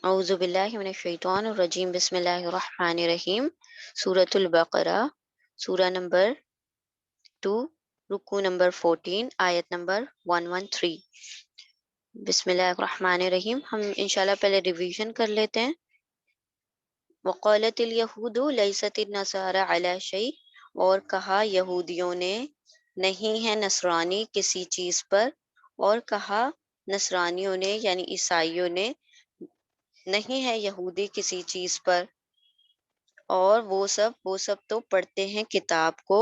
اعوذ باللہ من الشیطان الرجیم، بسم اللہ الرحمن الرحیم۔ سورۃ البقرہ، سورہ نمبر 2، رکوع نمبر 14، آیت نمبر 113۔ بسم اللہ الرحمن الرحیم۔ ہم انشاءاللہ پہلے ریویژن کر لیتے ہیں۔ وقالت الیہود لیست النصارى علی شیء، اور کہا یہودیوں نے نہیں ہے نصرانی کسی چیز پر، اور کہا نصرانیوں نے یعنی عیسائیوں نے نہیں ہے یہودی کسی چیز پر، اور وہ سب تو پڑھتے ہیں کتاب کو۔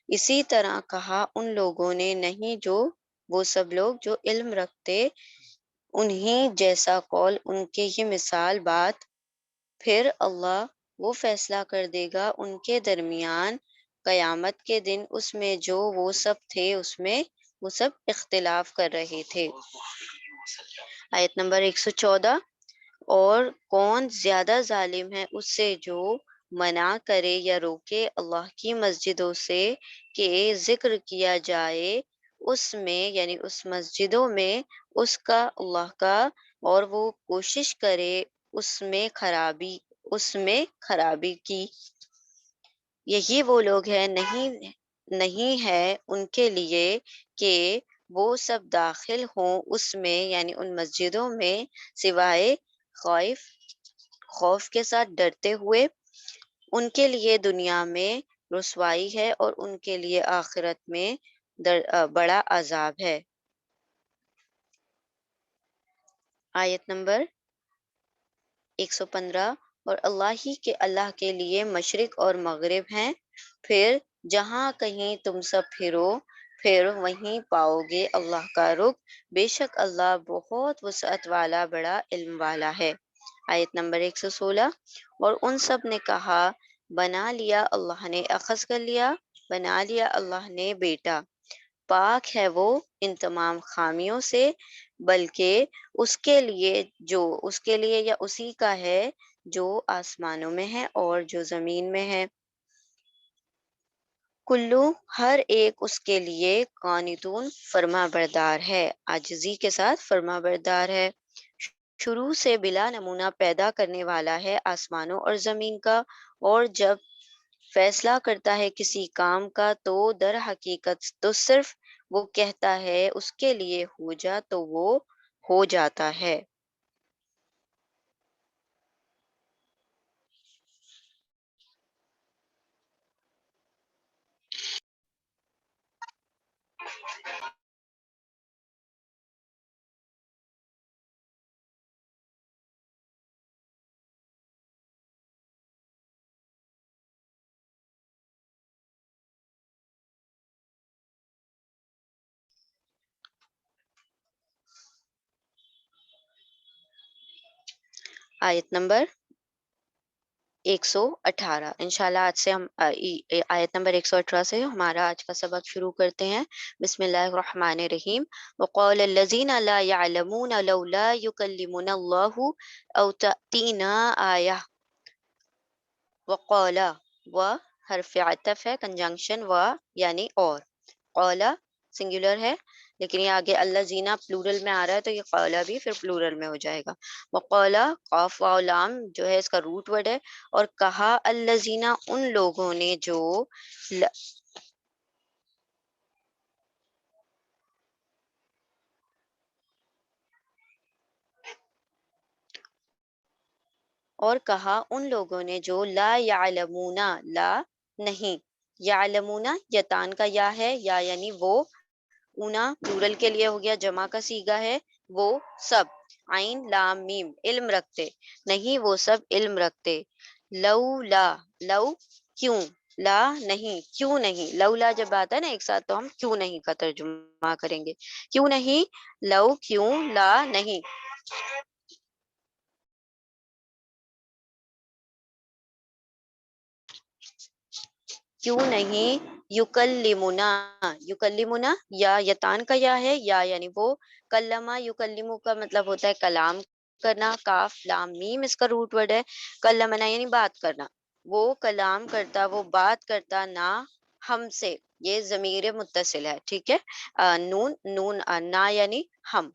اسی طرح کہا ان لوگوں نے نہیں جو وہ سب لوگ جو علم رکھتے، انہی جیسا قول ان کے یہ مثال بات، پھر اللہ وہ فیصلہ کر دے گا ان کے درمیان قیامت کے دن اس میں جو وہ سب تھے اس میں وہ سب اختلاف کر رہے تھے۔ آیت نمبر 114۔ اور کون زیادہ ظالم ہے اس سے جو منع کرے یا روکے اللہ کی مسجدوں سے کہ ذکر کیا جائے اس میں یعنی اس مسجدوں میں اس کا اللہ کا، اور وہ کوشش کرے اس میں خرابی کی۔ یہی وہ لوگ ہیں نہیں ہے ان کے لیے کہ وہ سب داخل ہوں اس میں یعنی ان مسجدوں میں، سوائے خوف کے ساتھ ڈرتے ہوئے۔ ان کے لیے دنیا میں رسوائی ہے اور ان کے لیے آخرت میں بڑا عذاب ہے۔ آیت نمبر 115۔ اور اللہ کے لیے مشرق اور مغرب ہیں، پھر جہاں کہیں تم سب پھر وہیں پاؤ گے اللہ کا رخ، بے شک اللہ بہت وسعت والا بڑا علم والا ہے۔ آیت نمبر 116۔ اور ان سب نے کہا بنا لیا اللہ نے بیٹا، پاک ہے وہ ان تمام خامیوں سے، بلکہ اس کے لیے یا اسی کا ہے جو آسمانوں میں ہے اور جو زمین میں ہے۔ کلو ہر ایک اس کے لیے قانتون فرما بردار ہے، عاجزی کے ساتھ فرما بردار ہے۔ شروع سے بلا نمونہ پیدا کرنے والا ہے آسمانوں اور زمین کا، اور جب فیصلہ کرتا ہے کسی کام کا تو در حقیقت تو صرف وہ کہتا ہے اس کے لیے ہو جا تو وہ ہو جاتا ہے۔ آیت نمبر 118۔ انشاءاللہ آج سے ہم آیت نمبر 118 سے ہمارا آج کا سبق شروع کرتے ہیں۔ بسم اللہ الرحمن الرحیم۔ وقال الذین لا يعلمون لولا يكلمنا اللہ او تأتینا آیہ۔ وقال و حرف عطف ہے، کنجنکشن و یعنی اور، قولا سنگولر ہے لیکن یہ آگے الذین پلورل میں آ رہا ہے تو یہ قولا بھی پھر پلورل میں ہو جائے گا۔ وقولا قاف واو لام جو ہے اس کا روٹ ورڈ ہے، اور کہا الذین ان لوگوں نے جو لا یعلمون لا نہیں، یعلمون یتان کا یا ہے، یا یعنی وہ، اونا پلورل کے لیے ہو گیا، جمع کا صیغہ ہے، وہ سب، عین لام میم علم رکھتے، نہیں وہ سب علم رکھتے۔ لو کیوں، لا نہیں کیوں نہیں، لولا جب آتا ہے نا ایک ساتھ تو ہم کیوں نہیں کا ترجمہ کریں گے، کیوں نہیں، لو کیوں، لا نہیں، کیوں نہیں، یکلمنا یا یتان کا یا ہے، یا یعنی وہ، کلمہ یکلمو کا مطلب ہوتا ہے کلام کرنا، کاف لام میم اس کا روٹ ورڈ ہے، کلمنا یعنی بات کرنا، وہ کلام کرتا وہ بات کرتا نا ہم سے، یہ ضمیر متصل ہے، ٹھیک ہے، نون نا یعنی ہم،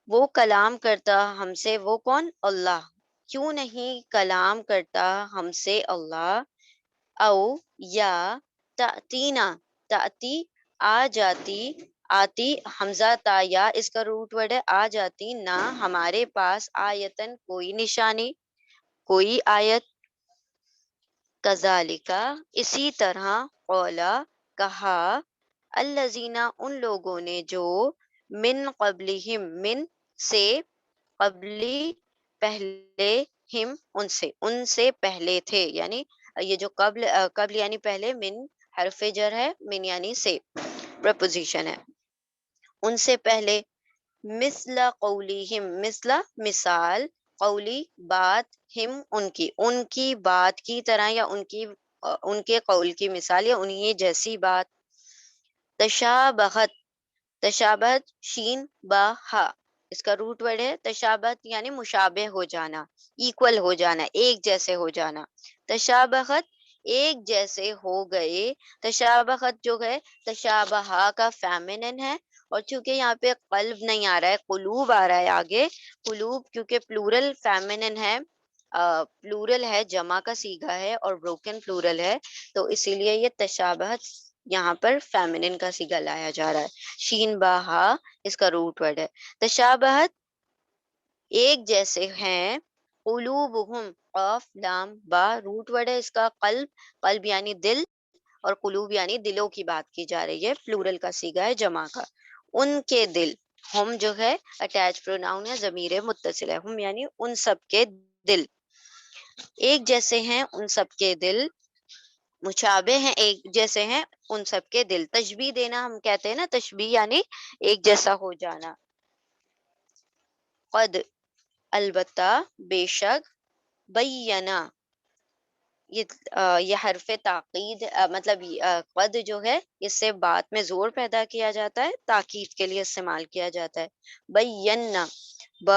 وہ کلام کرتا ہم سے، وہ کون؟ اللہ، کیوں نہیں کلام کرتا ہم سے اللہ؟ او یا تأتینا، تأتی آ جاتی، آتی حمزہ تا یا اس کا روٹ ورڈ ہے آ جاتی نہ ہمارے پاس آیتن کوئی نشانی، کوئی آیت، کذالکا اسی طرح، اولا کہا، الذین ان لوگوں نے جو، من قبلہم من سے، قبلی پہلے، ہم ان سے پہلے تھے، یعنی یہ جو قبل قبل یعنی پہلے، من حرف جر ہے، من یعنی سے پرپوزیشن ہے، ان سے پہلے، مثل قولیہم، مثل مثال، قولی بات، ہم ان کی بات کی طرح، یا ان کے قول کی مثال، یا انہی جیسی بات، تشابہت، تشابہت شین با ہا اس کا روٹ ورڈ ہے، تشابہت یعنی مشابہ ہو جانا، ایکول ہو جانا، ایک جیسے ہو جانا، تشابہت ایک جیسے ہو گئے، تشابہت جو ہے تشابہا کا فیمنن ہے، اور چونکہ یہاں پہ قلب نہیں آ رہا ہے، قلوب آ رہا ہے آگے، قلوب کیونکہ پلورل فیمنن ہے، پلورل ہے، جمع کا صیغہ ہے اور بروکن پلورل ہے، تو اسی لیے یہ تشابہت یہاں پر فیمنن کا صیغہ لایا جا رہا ہے، شین با ہا اس کا روٹ ورڈ ہے، تشابہت ایک جیسے ہیں، قلوبہم قاف لام با روٹ ورڈ ہے اس کا قلب، قلب یعنی دل، اور قلوب یعنی دلوں کی بات کی جا رہی ہے، پلورل کا صیغہ ہے جمع کا، ان کے دل، ہم جو ہے اٹیچ پروناؤن ہے، ضمیر متصل ہے، ہم یعنی ان سب کے دل، ایک جیسے ہیں ان سب کے دل، مشابہ ہیں ایک جیسے ہیں ان سب کے دل، تشبیہ دینا ہم کہتے ہیں نا، تشبیہ یعنی ایک جیسا ہو جانا، قد البتہ بے شک، بینا یہ حرف تاکید، مطلب قد جو ہے اس سے بات میں زور پیدا کیا جاتا ہے، تاکید کے لیے استعمال کیا جاتا ہے، بینا ب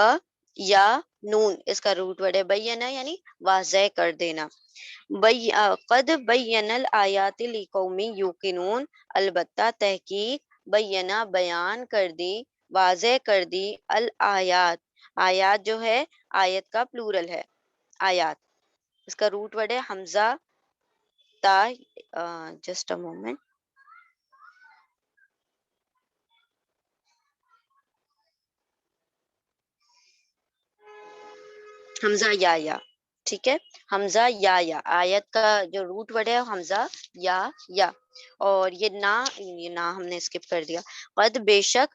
یا نون اس کا روٹ ورڈ ہے، بینا یعنی واضح کر دینا، قد بین الآیات لقوم یوقنون، البتہ تحقیق، بینا بیان کر دی، واضح کر دی، الآیات آیات جو ہے آیت کا پلورل ہے، آیات اس کا روٹ ورڈ ہے حمزہ تا، جسٹ اے مومنٹ، حمزہ یا ٹھیک ہے، حمزہ یا آیت کا جو روٹ ورڈ ہے حمزہ یا، اور یہ نہ ہم نے اسکپ کر دیا، قد بے شک،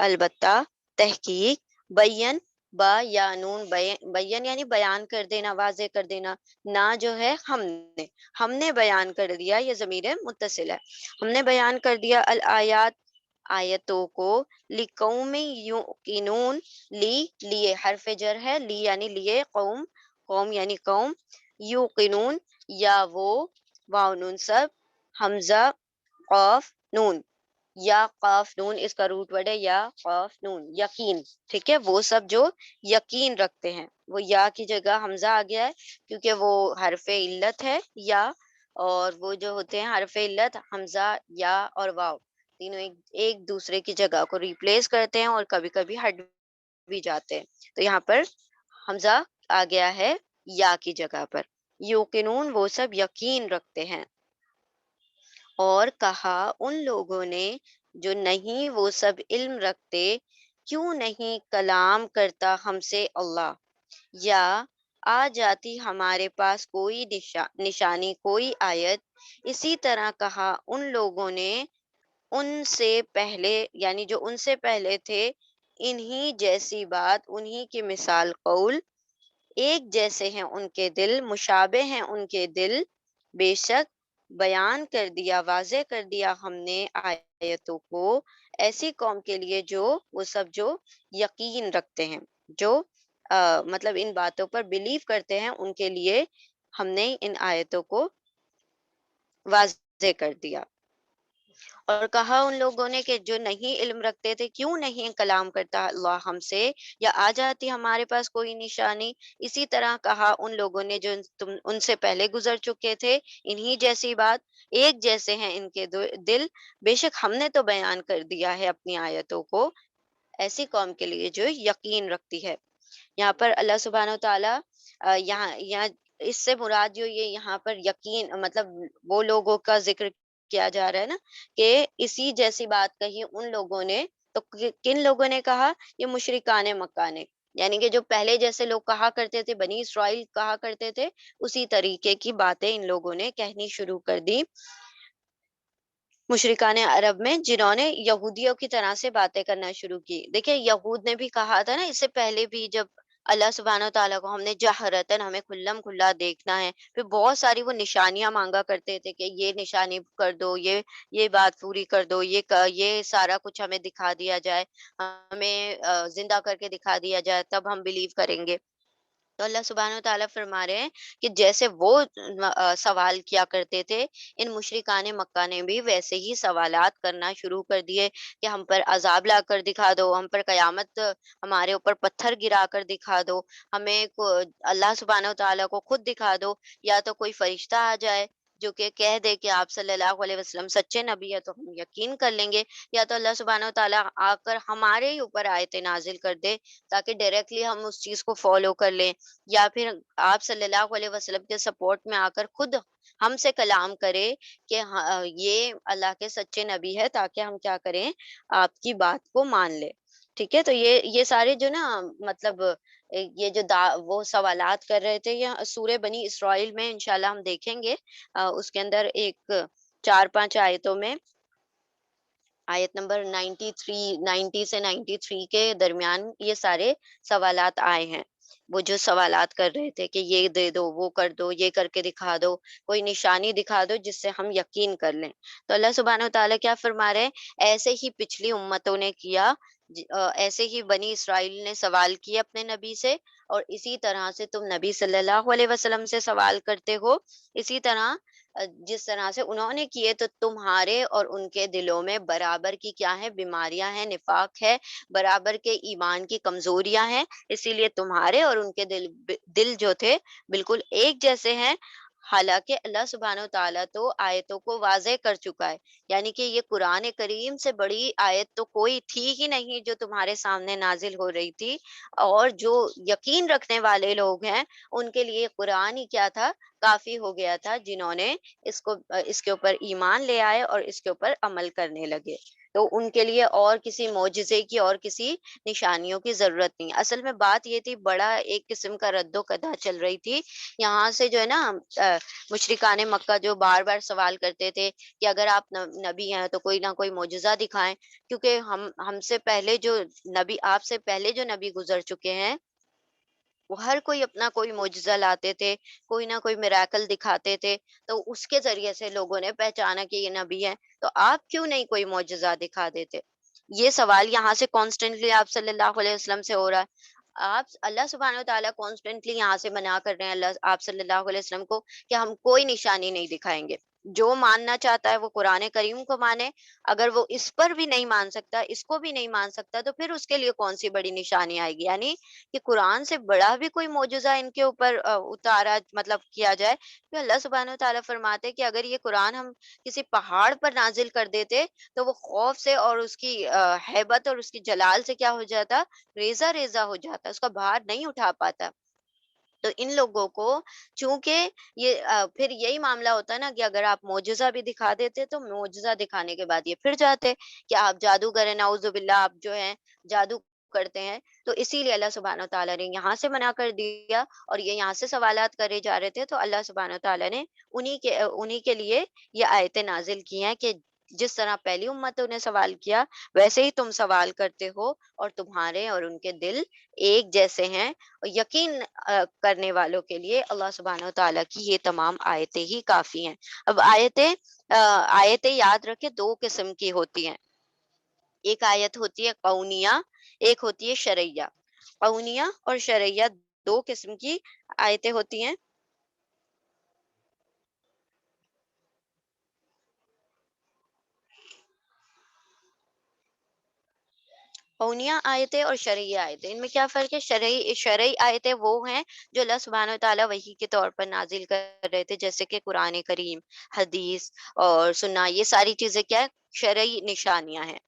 البتہ تحقیق، بین با یا نون، بین یعنی بیان کر دینا، واضح کر دینا، نہ جو ہے ہم نے بیان کر دیا، یہ ضمیر متصل ہے، ہم نے بیان کر دیا، الآیات آیتوں کو، لقوم یوقنون لیے حرف جر ہے، لی یعنی لیے، قوم قوم یعنی قوم، یوقنون یا وہ، واو نون سب، حمزہ قاف نون، یا قاف نون اس کا روٹ ورڈ ہے یا قاف نون، یقین، ٹھیک ہے، وہ سب جو یقین رکھتے ہیں، وہ یا کی جگہ حمزہ آ گیا ہے کیونکہ وہ حرف علت ہے یا، اور وہ جو ہوتے ہیں حرف علت حمزہ یا اور واو تینوں ایک دوسرے کی جگہ کو ریپلیس کرتے ہیں اور کبھی کبھی ہٹ بھی جاتے ہیں، تو یہاں پر حمزہ آ گیا ہے یا کی جگہ پر، یوقنون وہ سب یقین رکھتے ہیں، اور کہا ان لوگوں نے جو نہیں وہ سب علم رکھتے، کیوں نہیں کلام کرتا ہم سے اللہ، یا آ جاتی ہمارے پاس کوئی نشانی، کوئی آیت، اسی طرح کہا ان لوگوں نے ان سے پہلے، یعنی جو ان سے پہلے تھے، انہی جیسی بات، انہی کی مثال قول، ایک جیسے ہیں ان کے دل، مشابہ ہیں ان کے دل، بے شک بیان کر دیا، واضح کر دیا ہم نے آیتوں کو، ایسی قوم کے لیے جو وہ سب جو یقین رکھتے ہیں، جو مطلب ان باتوں پر بلیو کرتے ہیں، ان کے لیے ہم نے ان آیتوں کو واضح کر دیا، اور کہا ان لوگوں نے کہ جو نہیں علم رکھتے تھے، کیوں نہیں کلام کرتا اللہ ہم سے، یا آ جاتی ہمارے پاس کوئی نشانی، اسی طرح کہا ان لوگوں نے جو ان سے پہلے گزر چکے تھے، انہی جیسی بات، ایک جیسے ہیں ان کے دل، بے شک ہم نے تو بیان کر دیا ہے اپنی آیتوں کو، ایسی قوم کے لیے جو یقین رکھتی ہے. یہاں پر اللہ سبحانہ و تعالیٰ یہاں یہاں اس سے مراد جو یہ یہاں پر یقین مطلب وہ لوگوں کا ذکر کیا جا رہا ہے نا کہ اسی جیسی بات کہی ان لوگوں نے. تو کن لوگوں نے کہا؟ یہ مشرکان مکہ نے. یعنی کہ جو پہلے جیسے لوگ کہا کرتے تھے، بنی اسرائیل کہا کرتے تھے، اسی طریقے کی باتیں ان لوگوں نے کہنی شروع کر دی مشرکان عرب میں، جنہوں نے یہودیوں کی طرح سے باتیں کرنا شروع کی. دیکھیں یہود نے بھی کہا تھا نا اس سے پہلے بھی، جب اللہ سبحانہ و تعالیٰ کو ہم نے جہرتن ہمیں کھلم کھلا دیکھنا ہے، پھر بہت ساری وہ نشانیاں مانگا کرتے تھے کہ یہ نشانی کر دو، یہ بات پوری کر دو، یہ سارا کچھ ہمیں دکھا دیا جائے، ہمیں زندہ کر کے دکھا دیا جائے تب ہم بلیو کریں گے. تو اللہ سبحانہ و تعالیٰ فرما رہے ہیں کہ جیسے وہ سوال کیا کرتے تھے، ان مشرکان مکہ نے بھی ویسے ہی سوالات کرنا شروع کر دیے کہ ہم پر عذاب لا کر دکھا دو، ہم پر قیامت، ہمارے اوپر پتھر گرا کر دکھا دو، ہمیں اللہ سبحانہ و تعالیٰ کو خود دکھا دو، یا تو کوئی فرشتہ آ جائے جو کہ کہہ دے کہ آپ صلی اللہ علیہ وسلم سچے نبی ہے تو ہم یقین کر لیں گے، یا تو اللہ سبحانہ و تعالیٰ آ کر ہمارے ہی اوپر آیتیں نازل کر دے تاکہ ڈائریکٹلی ہم اس چیز کو فالو کر لیں، یا پھر آپ صلی اللہ علیہ وسلم کے سپورٹ میں آ کر خود ہم سے کلام کرے کہ یہ اللہ کے سچے نبی ہے تاکہ ہم کیا کریں، آپ کی بات کو مان لے. ٹھیک ہے، تو یہ سارے جو نا مطلب یہ جو وہ سوالات کر رہے تھے، یہ سورہ بنی اسرائیل میں انشاءاللہ ہم دیکھیں گے. اس کے اندر ایک 4-5 آیتوں میں، آیت نمبر 90 سے 93 کے درمیان یہ سارے سوالات آئے ہیں. وہ جو سوالات کر رہے تھے کہ یہ دے دو، وہ کر دو، یہ کر کے دکھا دو، کوئی نشانی دکھا دو جس سے ہم یقین کر لیں. تو اللہ سبحانہ و تعالیٰ کیا فرما رہے ہیں؟ ایسے ہی پچھلی امتوں نے کیا، ایسے ہی بنی اسرائیل نے سوال کیے اپنے نبی سے، اور اسی طرح سے تم نبی صلی اللہ علیہ وسلم سے سوال کرتے ہو. اسی طرح جس طرح سے انہوں نے کیے، تو تمہارے اور ان کے دلوں میں برابر کی کیا ہے؟ بیماریاں ہیں، نفاق ہے، برابر کے ایمان کی کمزوریاں ہیں. اسی لیے تمہارے اور ان کے دل جو تھے بالکل ایک جیسے ہیں. حالانکہ اللہ سبحانہ و تعالیٰ تو آیتوں کو واضح کر چکا ہے. یعنی کہ یہ قرآن کریم سے بڑی آیت تو کوئی تھی ہی نہیں جو تمہارے سامنے نازل ہو رہی تھی. اور جو یقین رکھنے والے لوگ ہیں ان کے لیے قرآن ہی کیا تھا؟ کافی ہو گیا تھا، جنہوں نے اس کے اوپر ایمان لے آئے اور اس کے اوپر عمل کرنے لگے. تو ان کے لیے اور کسی معجزے کی اور کسی نشانیوں کی ضرورت نہیں. اصل میں بات یہ تھی، بڑا ایک قسم کا رد و قدا چل رہی تھی یہاں سے، جو ہے نا مشرکان مکہ جو بار بار سوال کرتے تھے کہ اگر آپ نبی ہیں تو کوئی نہ کوئی معجزہ دکھائیں، کیونکہ ہم سے پہلے جو نبی، آپ سے پہلے جو نبی گزر چکے ہیں، وہ ہر کوئی اپنا کوئی معجزہ لاتے تھے، کوئی نہ کوئی میراکل دکھاتے تھے، تو اس کے ذریعے سے لوگوں نے پہچانا کہ یہ نبی ہے. تو آپ کیوں نہیں کوئی معجزہ دکھا دیتے؟ یہ سوال یہاں سے کانسٹینٹلی آپ صلی اللہ علیہ وسلم سے ہو رہا ہے. آپ اللہ سبحانہ و تعالیٰ کانسٹینٹلی یہاں سے منع کر رہے ہیں اللہ آپ صلی اللہ علیہ وسلم کو کہ ہم کوئی نشانی نہیں دکھائیں گے. جو ماننا چاہتا ہے وہ قرآن کریم کو مانے، اگر وہ اس پر بھی نہیں مان سکتا، اس کو بھی نہیں مان سکتا، تو پھر اس کے لیے کون سی بڑی نشانی آئے گی؟ یعنی کہ قرآن سے بڑا بھی کوئی معجزہ ان کے اوپر اتارا مطلب کیا جائے. کہ اللہ سبحانہ و تعالیٰ فرماتے کہ اگر یہ قرآن ہم کسی پہاڑ پر نازل کر دیتے تو وہ خوف سے اور اس کی ہیبت اور اس کی جلال سے کیا ہو جاتا؟ ریزہ ریزہ ہو جاتا، اس کا بھار نہیں اٹھا پاتا. تو ان لوگوں کو چونکہ یہ پھر یہی معاملہ ہوتا ہے نا کہ اگر آپ معجزہ بھی دکھا دیتے تو معجزہ دکھانے کے بعد یہ پھر جاتے کہ آپ جادوگر ہیں، نعوذ باللہ، آپ جو ہیں جادو کرتے ہیں. تو اسی لیے اللہ سبحانہ و تعالیٰ نے یہاں سے منع کر دیا، اور یہ یہاں سے سوالات کرے جا رہے تھے. تو اللہ سبحانہ و تعالیٰ نے انہی کے لیے یہ آیتیں نازل کی ہیں کہ جس طرح پہلی امتوں نے سوال کیا ویسے ہی تم سوال کرتے ہو، اور تمہارے اور ان کے دل ایک جیسے ہیں. یقین کرنے والوں کے لیے اللہ سبحانہ و تعالیٰ کی یہ تمام آیتیں ہی کافی ہیں. اب آیتیں یاد رکھے دو قسم کی ہوتی ہیں. ایک آیت ہوتی ہے قونیہ، ایک ہوتی ہے شرعیہ. قونیہ اور شرعیہ دو قسم کی آیتیں ہوتی ہیں. قونیہ آیتیں اور شرعی آیتیں، ان میں کیا فرق ہے؟ شرعی آیتیں وہ ہیں جو اللہ سبحانہ و تعالیٰ وحی کے طور پر نازل کر رہے تھے، جیسے کہ قرآن کریم، حدیث اور سننا. یہ ساری چیزیں کیا ہے؟ شرعی نشانیاں ہیں.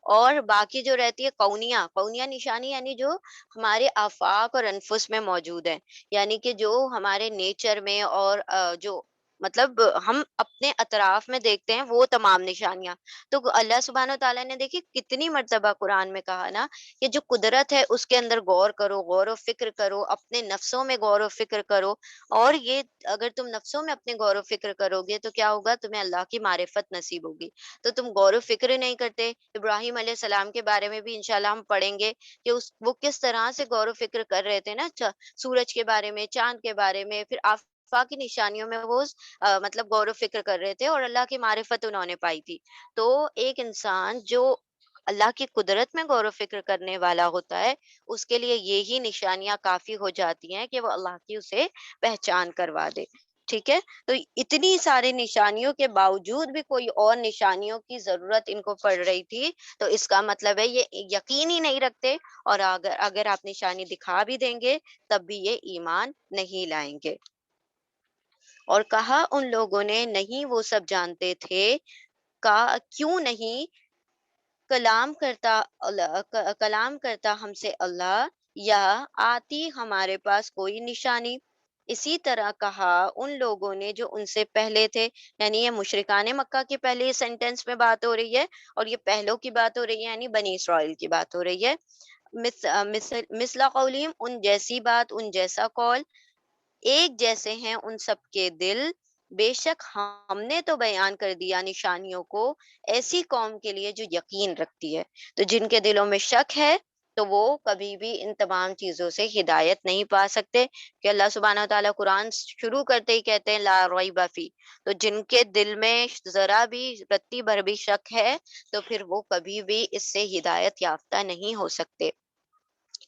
اور باقی جو رہتی ہے کونیا نشانی یعنی جو ہمارے آفاق اور انفس میں موجود ہے، یعنی کہ جو ہمارے نیچر میں اور جو مطلب ہم اپنے اطراف میں دیکھتے ہیں وہ تمام نشانیاں. تو اللہ سبحانہ و تعالیٰ نے دیکھی کتنی مرتبہ قرآن میں کہا نا کہ جو قدرت ہے اس کے اندر غور کرو، غور و فکر کرو، اپنے نفسوں میں غور و فکر کرو. اور یہ اگر تم نفسوں میں اپنے غور و فکر کرو گے تو کیا ہوگا، تمہیں اللہ کی معرفت نصیب ہوگی. تو تم غور و فکر ہی نہیں کرتے. ابراہیم علیہ السلام کے بارے میں بھی انشاءاللہ ہم پڑھیں گے کہ وہ کس طرح سے غور و فکر کر رہے تھے نا، سورج کے بارے میں، چاند کے بارے میں، پھر آفاقی نشانیوں میں وہ مطلب غور و فکر کر رہے تھے اور اللہ کی معرفت انہوں نے پائی تھی. تو ایک انسان جو اللہ کی قدرت میں غور و فکر کرنے والا ہوتا ہے، اس کے لیے یہی نشانیاں کافی ہو جاتی ہیں کہ وہ اللہ کی اسے پہچان کروا دے. ٹھیک ہے. تو اتنی سارے نشانیوں کے باوجود بھی کوئی اور نشانیوں کی ضرورت ان کو پڑ رہی تھی، تو اس کا مطلب ہے یہ یقین ہی نہیں رکھتے. اور اگر آپ نشانی دکھا بھی دیں گے تب بھی یہ ایمان نہیں لائیں گے. اور کہا ان لوگوں نے نہیں وہ سب جانتے تھے، کیوں نہیں کلام کرتا ہم سے اللہ، یا آتی ہمارے پاس کوئی نشانی. اسی طرح کہا ان لوگوں نے جو ان سے پہلے تھے، یعنی یہ مشرکان مکہ کی پہلے سینٹینس میں بات ہو رہی ہے اور یہ پہلوں کی بات ہو رہی ہے، یعنی بنی اسرائیل کی بات ہو رہی ہے. مثل قولہم، ان جیسی بات، ان جیسا قول، ایک جیسے ہیں ان سب کے دل. بے شک ہم نے تو بیان کر دیا نشانیوں کو ایسی قوم کے لیے جو یقین رکھتی ہے. تو جن کے دلوں میں شک ہے تو وہ کبھی بھی ان تمام چیزوں سے ہدایت نہیں پا سکتے. کہ اللہ سبحانہ و تعالیٰ قرآن شروع کرتے ہی کہتے ہیں لا ریب فی. تو جن کے دل میں ذرا بھی رتی بھر بھی شک ہے تو پھر وہ کبھی بھی اس سے ہدایت یافتہ نہیں ہو سکتے.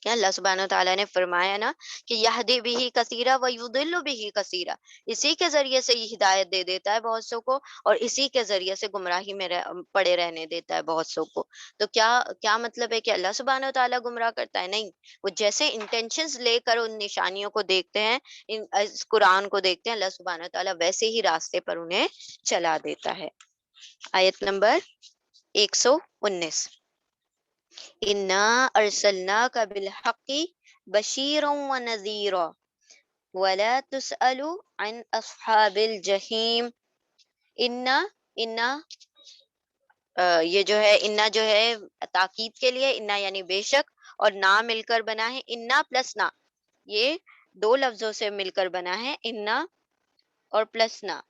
کہ اللہ سبحانہ و تعالیٰ نے فرمایا نا کہ یہدی بھی کثیرہ و یضل بھی کثیرہ، اسی کے ذریعے سے یہ ہدایت دے دیتا ہے بہت سو کو اور اسی کے ذریعے سے گمراہی میں پڑے رہنے دیتا ہے بہت سو کو. تو کیا مطلب ہے کہ اللہ سبحانہ و تعالیٰ گمراہ کرتا ہے؟ نہیں. وہ جیسے انٹینشنز لے کر ان نشانیوں کو دیکھتے ہیں، اس قرآن کو دیکھتے ہیں، اللہ سبحانہ و تعالیٰ ویسے ہی راستے پر انہیں چلا دیتا ہے. آیت نمبر 119. انا ارسلناک بالحق بشیرا ونذیرا ولا تسأل عن اصحاب الجحیم. انا یہ جو ہے انا جو ہے تاکید کے لیے، انا یعنی بے شک، اور نہ مل کر بنا ہے انا پلس نہ. یہ دو لفظوں سے مل کر بنا ہے انا اور پلس نہ.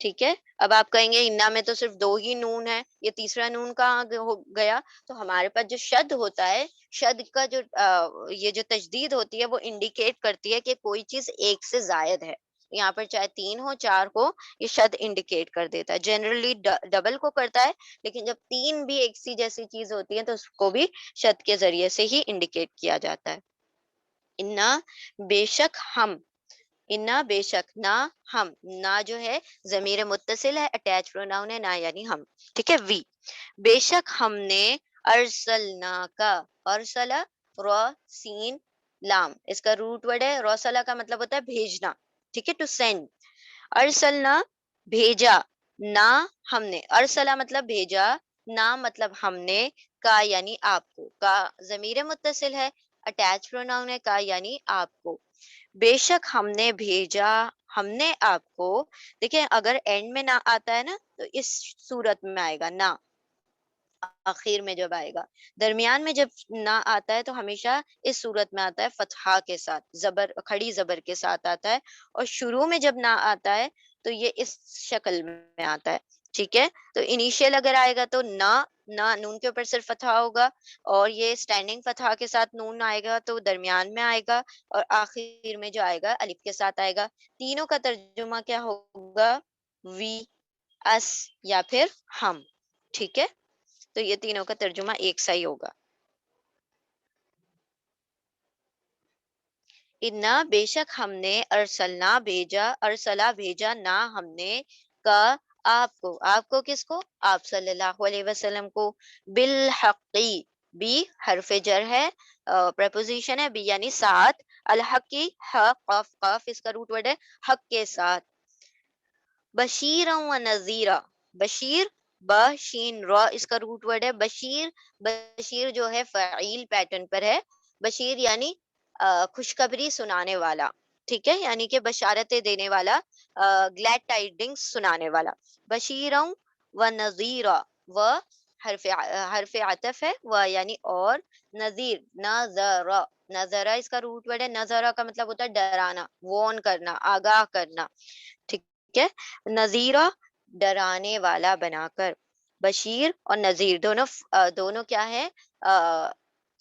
ٹھیک ہے. اب آپ کہیں گے انا میں تو صرف دو ہی نون ہے، یہ تیسرا نون کہاں ہو گیا؟ تو ہمارے پاس جو شد ہوتا ہے، شد کا جو یہ جو تجدید ہوتی ہے وہ انڈیکیٹ کرتی ہے کہ کوئی چیز ایک سے زائد ہے. یہاں پر چاہے تین ہو چار ہو، یہ شد انڈیکیٹ کر دیتا ہے. جنرلی ڈبل کو کرتا ہے، لیکن جب تین بھی ایک سی جیسی چیز ہوتی ہے تو اس کو بھی شد کے ذریعے سے ہی انڈیکیٹ کیا جاتا ہے. انا بے شک ہم، انا بے شک نہ ہم، نہ جو ہے ضمیر متصل ہے، اٹیچ پروناؤن ہے، نہ یعنی ہم. ٹھیک ہے. وی بے شک ہم نے ارسلنا کا، ارسلا رو سین لام، اس کا روٹ ورڈ ہے. روسلا کا مطلب ہوتا ہے بھیجنا. ٹھیک ہے. To send. ارسلنا بھیجا، نہ ہم نے. ارسلا مطلب بھیجا، نہ مطلب ہم نے. کا یعنی آپ کو. کا ضمیر متصل ہے، اٹیچ پروناؤن ہے، کا یعنی آپ کو. بے شک ہم نے بھیجا، ہم نے آپ کو. دیکھیں اگر اینڈ میں نہ آتا ہے نا تو اس صورت میں آئے گا نہ، آخر میں جب آئے گا. درمیان میں جب نہ آتا ہے تو ہمیشہ اس صورت میں آتا ہے فتحہ کے ساتھ، زبر کھڑی زبر کے ساتھ آتا ہے. اور شروع میں جب نہ آتا ہے تو یہ اس شکل میں آتا ہے. ٹھیک ہے. تو انیشیل اگر آئے گا تو نہ نون کے اوپر صرف فتحہ ہوگا، اور یہ اسٹینڈنگ فتحہ کے ساتھ نون آئے گا تو درمیان میں آئے گا، اور آخر میں جو آئے گا الف کے ساتھ آئے گا. تینوں کا ترجمہ کیا ہوگا؟ وی، اس یا پھر ہم. ٹھیک ہے. تو یہ تینوں کا ترجمہ ایک سا ہی ہوگا. انا بے شک ہم نے ارسلنا بھیجا، ارسلا بھیجا، نہ ہم نے کا آپ کو. آپ کو کس کو؟ آپ صلی اللہ علیہ وسلم کو. بالحقی، بی حرف جر ہے، پریپوزیشن ہے، بی یعنی ساتھ. الحقی، حق، قاف قاف اس کا روٹ ورڈ ہے، حق کے ساتھ. بشیرا و نذیرا، بشیر بشین را اس کا روٹ ورڈ ہے. بشیر، بشیر جو ہے فعیل پیٹرن پر ہے. بشیر یعنی خوشخبری سنانے والا، ٹھیک ہے، یعنی کہ بشارتیں دینے والا، گلیڈ ٹائڈنگس سنانے والا. بشیروں و نذیرا، و حرف عطف ہے، و یعنی اور، نذیر نذرا، نذرا اس کا روٹ ورڈ ہے. نذرا کا مطلب ہوتا ہے ڈرانا، وارن کرنا، آگاہ کرنا، ٹھیک ہے. نذیرا ڈرانے والا بنا کر. بشیر اور نذیر دونوں دونوں کیا ہے،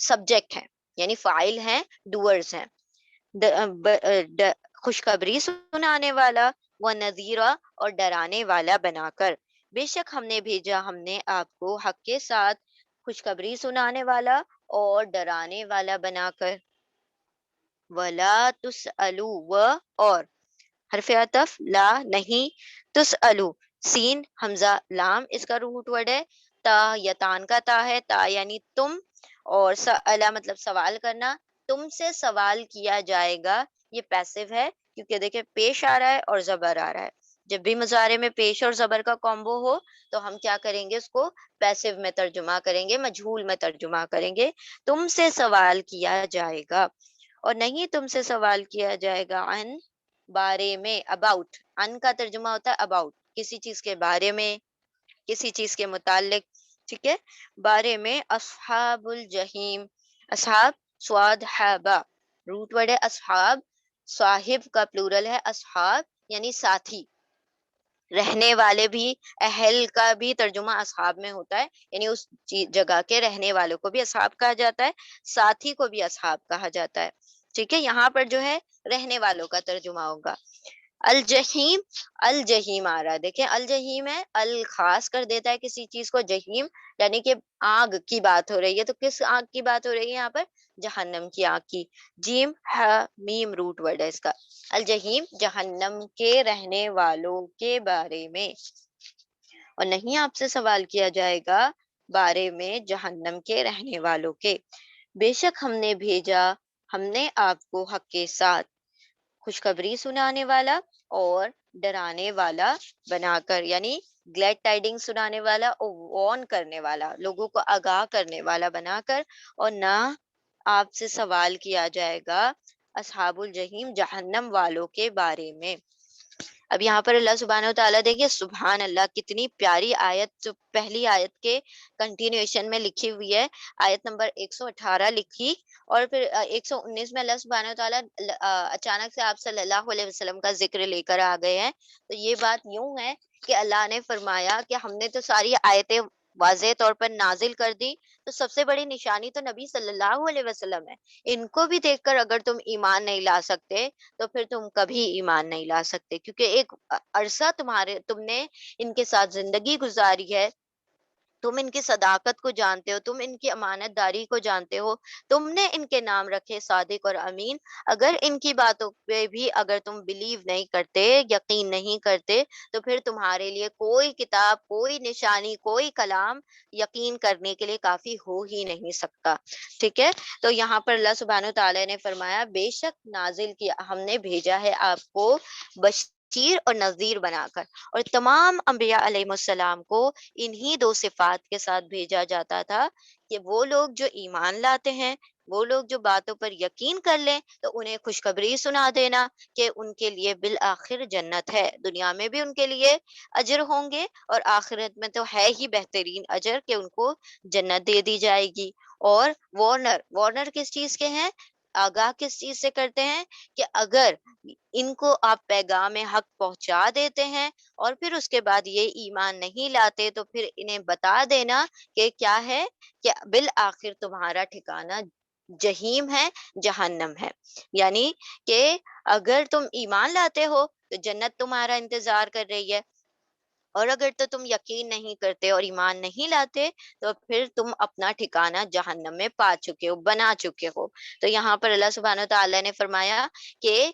سبجیکٹ ہیں، یعنی فاعل ہیں، ڈوئرز ہیں. خوشخبری سنانے والا، وہ نذیرہ اور ڈرانے والا بنا کر. بے شک ہم نے بھیجا ہم نے آپ کو حق کے ساتھ خوشخبری سنانے والا اور ڈرانے والا بنا کر. ولا تسألو، و اور حرف عطف لا نہیں، تسألو سین حمزہ لام اس کا روٹ ورڈ ہے. تا یتان کا تا ہے، تا یعنی تم، اور سألا مطلب سوال کرنا، تم سے سوال کیا جائے گا. یہ پیسو ہے کیونکہ دیکھیں پیش آ رہا ہے اور زبر آ رہا ہے. جب بھی مضارع میں پیش اور زبر کا کومبو ہو تو ہم کیا کریں گے، اس کو پیسو میں ترجمہ کریں گے، مجہول میں ترجمہ کریں گے. تم سے سوال کیا جائے گا، اور نہیں تم سے سوال کیا جائے گا عن بارے میں، اباؤٹ. ان کا ترجمہ ہوتا ہے اباؤٹ، کسی چیز کے بارے میں، کسی چیز کے متعلق، ٹھیک ہے. بارے میں. اصحاب الجحیم، اصحاب سواد حابا، روٹ ورڈ ہے اصحاب، صاحب کا پلورل ہے اصحاب یعنی ساتھی. رہنے والے بھی، اہل کا بھی ترجمہ اصحاب میں ہوتا ہے، یعنی اس جگہ کے رہنے والوں کو بھی اصحاب کہا جاتا ہے، ساتھی کو بھی اصحاب کہا جاتا ہے، ٹھیک ہے. یہاں پر جو ہے رہنے والوں کا ترجمہ ہوگا. الجحیم، الجحیم آ رہا ہے، دیکھیں الجحیم ہے، الخاص کر دیتا ہے کسی چیز کو. جحیم یعنی کہ آگ کی بات ہو رہی ہے، تو کس آگ کی بات ہو رہی ہے یہاں پر؟ جہنم کی آگ کی. جیم میم روٹ ورڈ ہے اس کا. الجحیم جہنم کے رہنے والوں کے بارے میں. اور نہیں آپ سے سوال کیا جائے گا بارے میں جہنم کے رہنے والوں کے. بے شک ہم نے بھیجا ہم نے آپ کو حق کے ساتھ خوشخبری سنانے والا اور ڈرانے والا بنا کر، یعنی گلیڈ ٹائڈنگ سنانے والا اور وارن کرنے والا، لوگوں کو آگاہ کرنے والا بنا کر. اور نہ آپ سے سوال کیا جائے گا اصحاب الجحیم جہنم والوں کے بارے میں. اب یہاں پر اللہ سبحانہ و تعالیٰ دیکھیے، سبحان اللہ کتنی پیاری آیت جو پہلی آیت کے کنٹینیوشن میں لکھی ہوئی ہے. آیت نمبر 118 لکھی، اور پھر 119 میں اللہ سبحانہ و تعالیٰ اچانک سے آپ صلی اللہ علیہ وسلم کا ذکر لے کر آ گئے ہیں. تو یہ بات یوں ہے کہ اللہ نے فرمایا کہ ہم نے تو ساری آیتیں واضح طور پر نازل کر دی، تو سب سے بڑی نشانی تو نبی صلی اللہ علیہ وسلم ہے. ان کو بھی دیکھ کر اگر تم ایمان نہیں لا سکتے تو پھر تم کبھی ایمان نہیں لا سکتے، کیونکہ ایک عرصہ تم نے ان کے ساتھ زندگی گزاری ہے، تم ان کی صداقت کو جانتے ہو، تم ان کی امانت داری کو جانتے ہو، تم نے ان کے نام رکھے صادق اور امین. اگر ان کی باتوں پہ بھی اگر تم بلیو نہیں کرتے، یقین نہیں کرتے، تو پھر تمہارے لیے کوئی کتاب، کوئی نشانی، کوئی کلام یقین کرنے کے لیے کافی ہو ہی نہیں سکتا، ٹھیک ہے. تو یہاں پر اللہ سبحانہ و تعالیٰ نے فرمایا بے شک نازل کیا ہم نے بھیجا ہے آپ کو بشیر اور نذیر بنا کر. اور تمام انبیاء علیہ السلام کو انہی دو صفات کے ساتھ بھیجا جاتا تھا کہ وہ لوگ جو ایمان لاتے ہیں، وہ لوگ جو باتوں پر یقین کر لیں، تو انہیں خوشخبری سنا دینا کہ ان کے لیے بالآخر جنت ہے. دنیا میں بھی ان کے لیے اجر ہوں گے، اور آخرت میں تو ہے ہی بہترین اجر کہ ان کو جنت دے دی جائے گی. اور وارنر، وارنر کس چیز کے ہیں، آگاہ کس چیز سے کرتے ہیں، کہ اگر ان کو آپ پیغام حق پہنچا دیتے ہیں اور پھر اس کے بعد یہ ایمان نہیں لاتے، تو پھر انہیں بتا دینا کہ کیا ہے، کہ بالآخر تمہارا ٹھکانہ جہیم ہے، جہنم ہے. یعنی کہ اگر تم ایمان لاتے ہو تو جنت تمہارا انتظار کر رہی ہے، اور اگر تو تم یقین نہیں کرتے اور ایمان نہیں لاتے تو پھر تم اپنا ٹھکانہ جہنم میں پا چکے ہو، بنا چکے ہو. تو یہاں پر اللہ سبحانہ تعالیٰ نے فرمایا کہ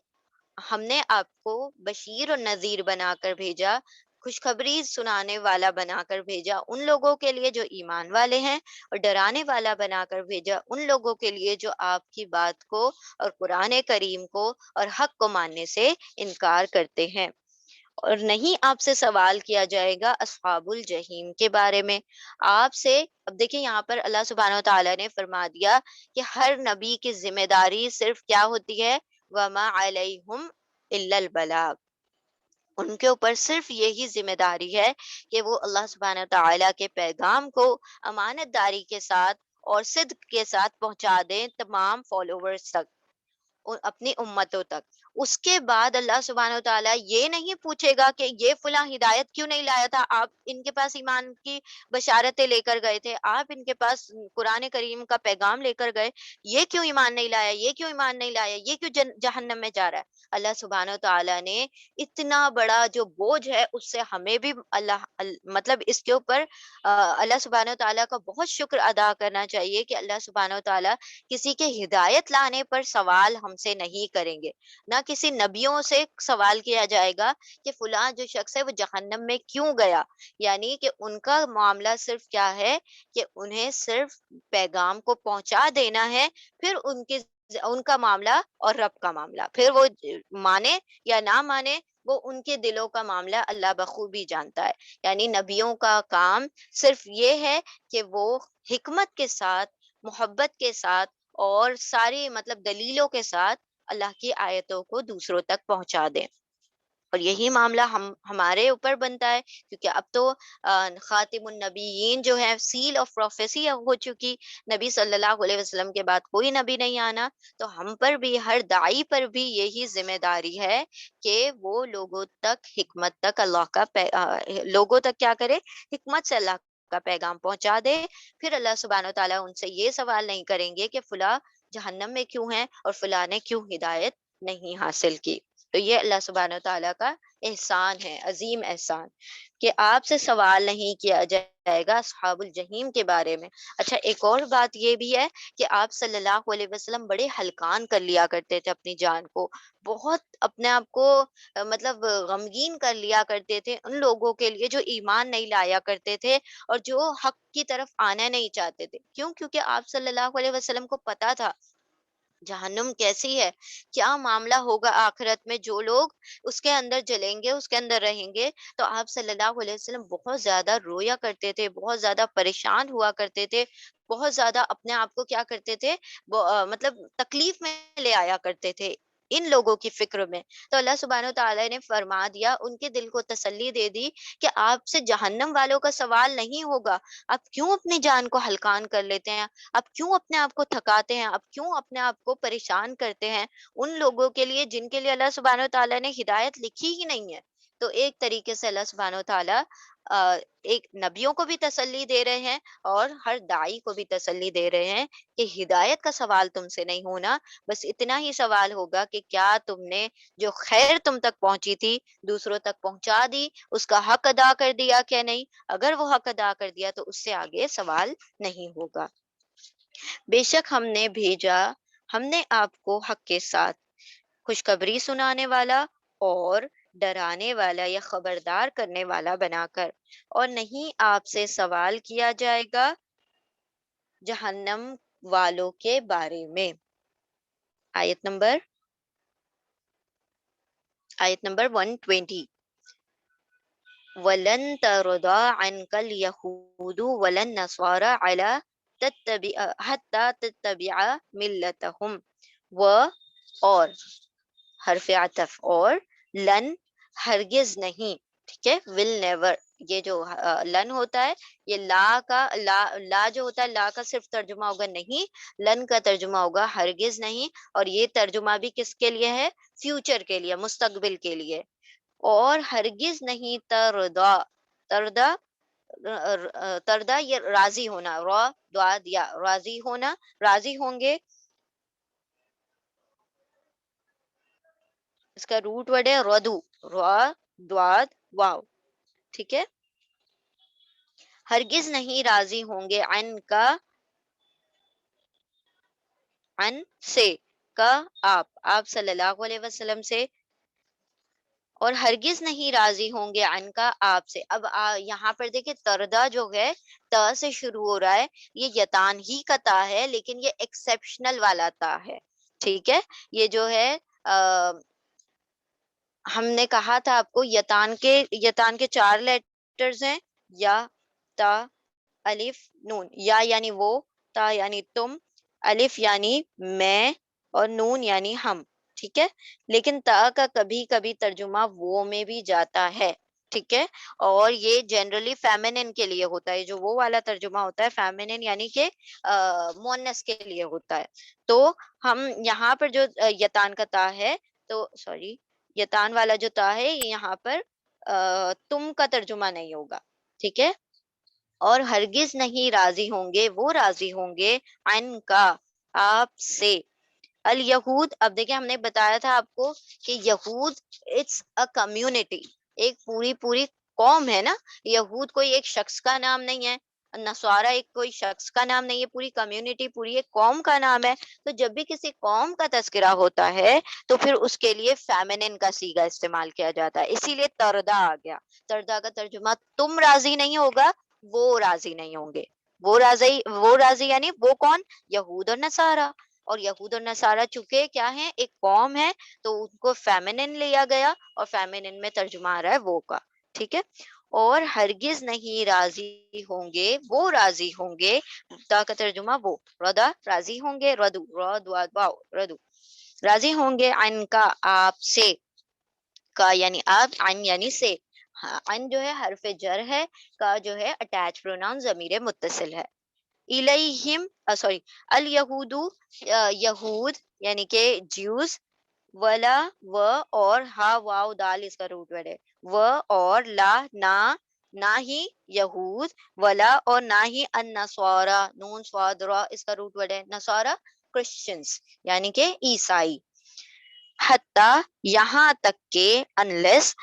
ہم نے آپ کو بشیر اور نذیر بنا کر بھیجا، خوشخبری سنانے والا بنا کر بھیجا ان لوگوں کے لیے جو ایمان والے ہیں، اور ڈرانے والا بنا کر بھیجا ان لوگوں کے لیے جو آپ کی بات کو اور قرآن کریم کو اور حق کو ماننے سے انکار کرتے ہیں. اور نہیں آپ سے سوال کیا جائے گا اصحاب الجحیم کے بارے میں. آپ سے اب دیکھیں یہاں پر اللہ سبحانہ و تعالیٰ نے فرما دیا کہ ہر نبی کی ذمہ داری صرف کیا ہوتی ہے؟ وما علیہم الا البلاغ. ان کے اوپر صرف یہی ذمہ داری ہے کہ وہ اللہ سبحانہ تعالیٰ کے پیغام کو امانت داری کے ساتھ اور صدق کے ساتھ پہنچا دیں تمام فالوورز تک، اپنی امتوں تک. اس کے بعد اللہ سبحانہ و تعالیٰ یہ نہیں پوچھے گا کہ یہ فلاں ہدایت کیوں نہیں لایا تھا، آپ ان کے پاس ایمان کی بشارتیں لے کر گئے تھے، آپ ان کے پاس قرآن کریم کا پیغام لے کر گئے، یہ کیوں ایمان نہیں لایا، یہ کیوں ایمان نہیں لایا، یہ کیوں جہنم میں جا رہا ہے. اللہ سبحانہ و تعالیٰ نے اتنا بڑا جو بوجھ ہے اس سے ہمیں بھی مطلب اس کے اوپر اللہ سبحانہ و تعالیٰ کا بہت شکر ادا کرنا چاہیے کہ اللہ سبحانہ و تعالیٰ کسی کے ہدایت لانے پر سوال ہم سے نہیں کریں گے. نہ کسی نبیوں سے سوال کیا جائے گا کہ فلاں جو شخص ہے وہ جہنم میں کیوں گیا. یعنی کہ ان کا معاملہ صرف کیا ہے کہ انہیں صرف پیغام کو پہنچا دینا ہے، پھر ان کا معاملہ اور رب کا معاملہ، پھر وہ مانے یا نہ مانے وہ ان کے دلوں کا معاملہ اللہ بخوبی جانتا ہے. یعنی نبیوں کا کام صرف یہ ہے کہ وہ حکمت کے ساتھ، محبت کے ساتھ اور ساری مطلب دلیلوں کے ساتھ اللہ کی آیتوں کو دوسروں تک پہنچا دیں. اور یہی معاملہ ہمارے اوپر بنتا ہے کیونکہ اب تو خاتم النبیین جو ہے، سیل آف پروفیسی ہو چکی، نبی صلی اللہ علیہ وسلم کے بعد کوئی نبی نہیں آنا. تو ہم پر بھی، ہر داعی پر بھی یہی ذمہ داری ہے کہ وہ لوگوں تک حکمت تک اللہ کا لوگوں تک کیا کرے؟ حکمت سے اللہ کا پیغام پہنچا دے. پھر اللہ سبحانہ و تعالیٰ ان سے یہ سوال نہیں کریں گے کہ فلاں جہنم میں کیوں ہے اور فلاں نے کیوں ہدایت نہیں حاصل کی. تو یہ اللہ سبحانہ و تعالیٰ کا احسان ہے، عظیم احسان، کہ آپ سے سوال نہیں کیا جائے گا اصحاب الجحیم کے بارے میں. اچھا، ایک اور بات یہ بھی ہے کہ آپ صلی اللہ علیہ وسلم بڑے ہلکان کر لیا کرتے تھے اپنی جان کو، بہت اپنے آپ کو مطلب غمگین کر لیا کرتے تھے ان لوگوں کے لیے جو ایمان نہیں لایا کرتے تھے اور جو حق کی طرف آنا نہیں چاہتے تھے. کیوں؟ کیونکہ آپ صلی اللہ علیہ وسلم کو پتا تھا جہنم کیسی ہے، کیا معاملہ ہوگا آخرت میں. جو لوگ اس کے اندر جلیں گے، اس کے اندر رہیں گے، تو آپ صلی اللہ علیہ وسلم بہت زیادہ رویا کرتے تھے، بہت زیادہ پریشان ہوا کرتے تھے، بہت زیادہ اپنے آپ کو کیا کرتے تھے، مطلب تکلیف میں لے آیا کرتے تھے ان لوگوں کی فکر میں. تو اللہ سبحانہ و تعالیٰ نے فرما دیا، ان کے دل کو تسلی دے دی کہ آپ سے جہنم والوں کا سوال نہیں ہوگا. آپ کیوں اپنی جان کو ہلکان کر لیتے ہیں؟ آپ کیوں اپنے آپ کو تھکاتے ہیں؟ آپ کیوں اپنے آپ کو پریشان کرتے ہیں ان لوگوں کے لیے جن کے لیے اللہ سبحانہ و تعالیٰ نے ہدایت لکھی ہی نہیں ہے؟ تو ایک طریقے سے اللہ سبحانہ و تعالیٰ ایک نبیوں کو بھی تسلی دے رہے ہیں اور ہر داعی کو بھی تسلی دے رہے ہیں کہ ہدایت کا سوال تم سے نہیں ہونا، بس اتنا ہی سوال ہوگا کہ کیا تم نے جو خیر تم تک پہنچی تھی دوسروں تک پہنچا دی، اس کا حق ادا کر دیا کیا نہیں. اگر وہ حق ادا کر دیا تو اس سے آگے سوال نہیں ہوگا. بے شک ہم نے بھیجا، ہم نے آپ کو حق کے ساتھ خوشخبری سنانے والا اور ڈرانے والا یا خبردار کرنے والا بنا کر، اور نہیں آپ سے سوال کیا جائے گا جہنم والوں کے بارے میں. آیت نمبر 120. وَلَن تَرْضَىٰ عَنْكَ الْيَهُودُ وَلَا النَّصَارَىٰ حَتَّىٰ تَتَّبِعَ مِلَّتَهُمْ. اور حرف عطف، اور لن ہرگز نہیں، ٹھیک ہے، ول نیور. یہ جو لن ہوتا ہے، یہ لا جو ہوتا ہے، لا کا صرف ترجمہ ہوگا نہیں، لن کا ترجمہ ہوگا ہرگز نہیں. اور یہ ترجمہ بھی کس کے لیے ہے؟ فیوچر کے لیے، مستقبل کے لیے. اور ہرگز نہیں تردا، تردا تردا یہ راضی ہونا، را دعاد یا راضی ہونا، راضی ہوں گے. اس کا روٹ ورڈ ہے ردو، را دواد واو، ٹھیک ہے. ہرگز نہیں راضی ہوں گے عن کا، عن سے، کا آپ صلی اللہ علیہ وسلم سے، اور ہرگز نہیں راضی ہوں گے عن کا آپ سے. اب یہاں پر دیکھیں تردا جو ہے تا سے شروع ہو رہا ہے، یہ یتان ہی کا تا ہے لیکن یہ ایکسیپشنل والا تا ہے، ٹھیک ہے. یہ جو ہے ہم نے کہا تھا آپ کو یتان کے 4 لیٹرز ہیں، یا، تا، الف، نون. یا یعنی وہ، تا یعنی تم، الف یعنی میں، اور نون یعنی ہم. ٹھیک ہے، لیکن تا کا کبھی کبھی ترجمہ وہ میں بھی جاتا ہے. ٹھیک ہے، اور یہ جنرلی فیمینن کے لیے ہوتا ہے. جو وہ والا ترجمہ ہوتا ہے فیمینن یعنی کہ مونس کے لیے ہوتا ہے. تو ہم یہاں پر جو یتان کا تا ہے، تو سوری، یتان والا جو تا ہے یہاں پر تم کا ترجمہ نہیں ہوگا. ٹھیک ہے، اور ہرگز نہیں راضی ہوں گے، وہ راضی ہوں گے عن کا، آپ سے. الیہود، اب دیکھیں ہم نے بتایا تھا آپ کو کہ یہود اٹس اے کمیونٹی، ایک پوری پوری قوم ہے نا. یہود کوئی ایک شخص کا نام نہیں ہے، نصارہ ایک کوئی شخص کا نام نہیں ہے، پوری کمیونٹی، پوری ایک قوم کا نام ہے. تو جب بھی کسی قوم کا تذکرہ ہوتا ہے تو پھر اس کے لیے فیمنن کا صیغہ استعمال کیا جاتا ہے. اسی لیے تردا آ گیا. تردا کا ترجمہ تم راضی نہیں ہوگا، وہ راضی نہیں ہوں گے. وہ راضی یعنی وہ کون؟ یہود اور نصارہ. اور یہود اور نصارہ چونکہ کیا ہیں، ایک قوم ہے، تو ان کو فیمنن لیا گیا، اور فیمنن میں ترجمہ آ رہا ہے وہ کا. ٹھیک ہے، اور ہرگز نہیں راضی ہوں گے، وہ راضی ہوں گے. تا کا ترجمہ وہ، ردا راضی ہوں گے، ردو ردو راضی ہوں گے، عن کا آپ سے. کا یعنی آپ، عن یعنی سے. عن جو ہے حرف جر ہے، کا جو ہے اٹیچ پروناؤن ضمیر متصل ہے. الیہم سوری الیہود، یہود یعنی کہ جیوز. ولا و اور ہا واو دال اس کا روٹ ورڈ ہے. و اور لا نہ ہی یہود. ولا اور نہ ہی النصارى، نون صاد را اس کا روٹ ورڈ ہے. نصارى کرسچنس یعنی کہ عیسائی. حتی یہاں تک کہ انلیس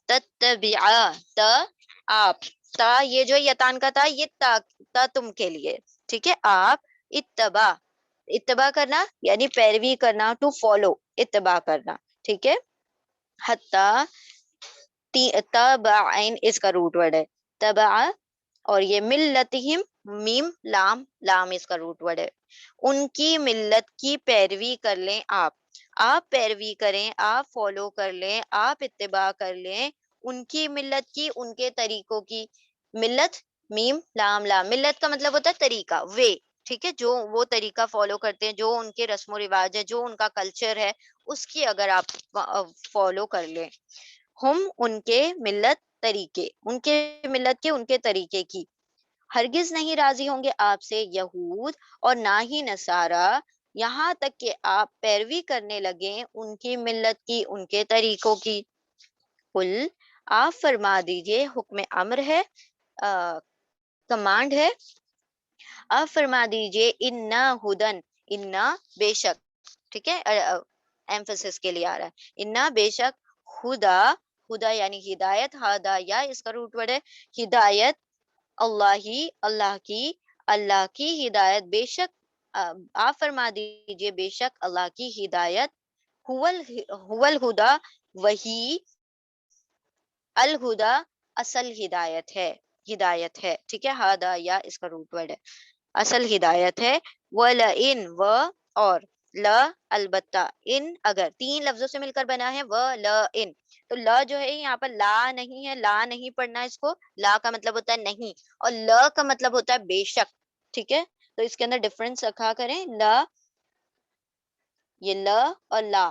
تتبع تا آپ. تا یہ جو یتان کا تھا یہ تا تم کے لیے. ٹھیک ہے، آپ اتباع کرنا یعنی پیروی کرنا، ٹو فالو، اتباع کرنا. ٹھیک ہے، حتی تبعین اس کا روٹ ورڈ ہے تبع. اور یہ ملتہم، میم لام، لام اس کا روٹ ورڈ ہے. ان کی ملت کی پیروی کر لیں آپ پیروی کریں، آپ فالو کر لیں، آپ اتباع کر لیں ان کی ملت کی، ان کے طریقوں کی. ملت میم لام لام، ملت کا مطلب ہوتا ہے طریقہ، وے. ٹھیک ہے، جو وہ طریقہ فالو کرتے ہیں، جو ان کے رسم و رواج ہے، جو ان کا کلچر ہے، اس کی اگر آپ فالو کر لیں. ہم ان کے ملت طریقے، ان کے ملت کے، ان کے طریقے کی. ہرگز نہیں راضی ہوں گے آپ سے یہود اور نہ ہی نصارہ، یہاں تک کہ آپ پیروی کرنے لگیں ان کی ملت کی، ان کے طریقوں کی. قل، آپ فرما دیجئے، حکم امر ہے، کمانڈ ہے. آپ فرما دیجئے انا ہدن، انا بے شک. ٹھیک ہے، ایمفسس کے لیے آ رہا ہے. انا بے شک، خدا یعنی ہدایت، ہدا یا اس کا روٹ ورڈ ہے. ہدایت اللہ کی ہدایت. بے شک آپ فرما دیجئے بے شک اللہ کی ہدایت. هو الہدا، وہی الہدا اصل ہدایت ہے. ٹھیک ہے، ہدا یا اس کا روٹ ورڈ ہے، اصل ہدایت ہے. وَلَئِن و اور لا البتہ، ان اگر، 3 لفظوں سے مل کر بنا ہے. وَلَئِن، تو لا جو ہے یہاں پر لا نہیں ہے، لا نہیں پڑھنا اس کو. لا کا مطلب ہوتا ہے نہیں، اور لا کا مطلب ہوتا ہے بے شک. ٹھیک ہے، تو اس کے اندر ڈفرنس رکھا کریں. لا، یہ لا اور لا.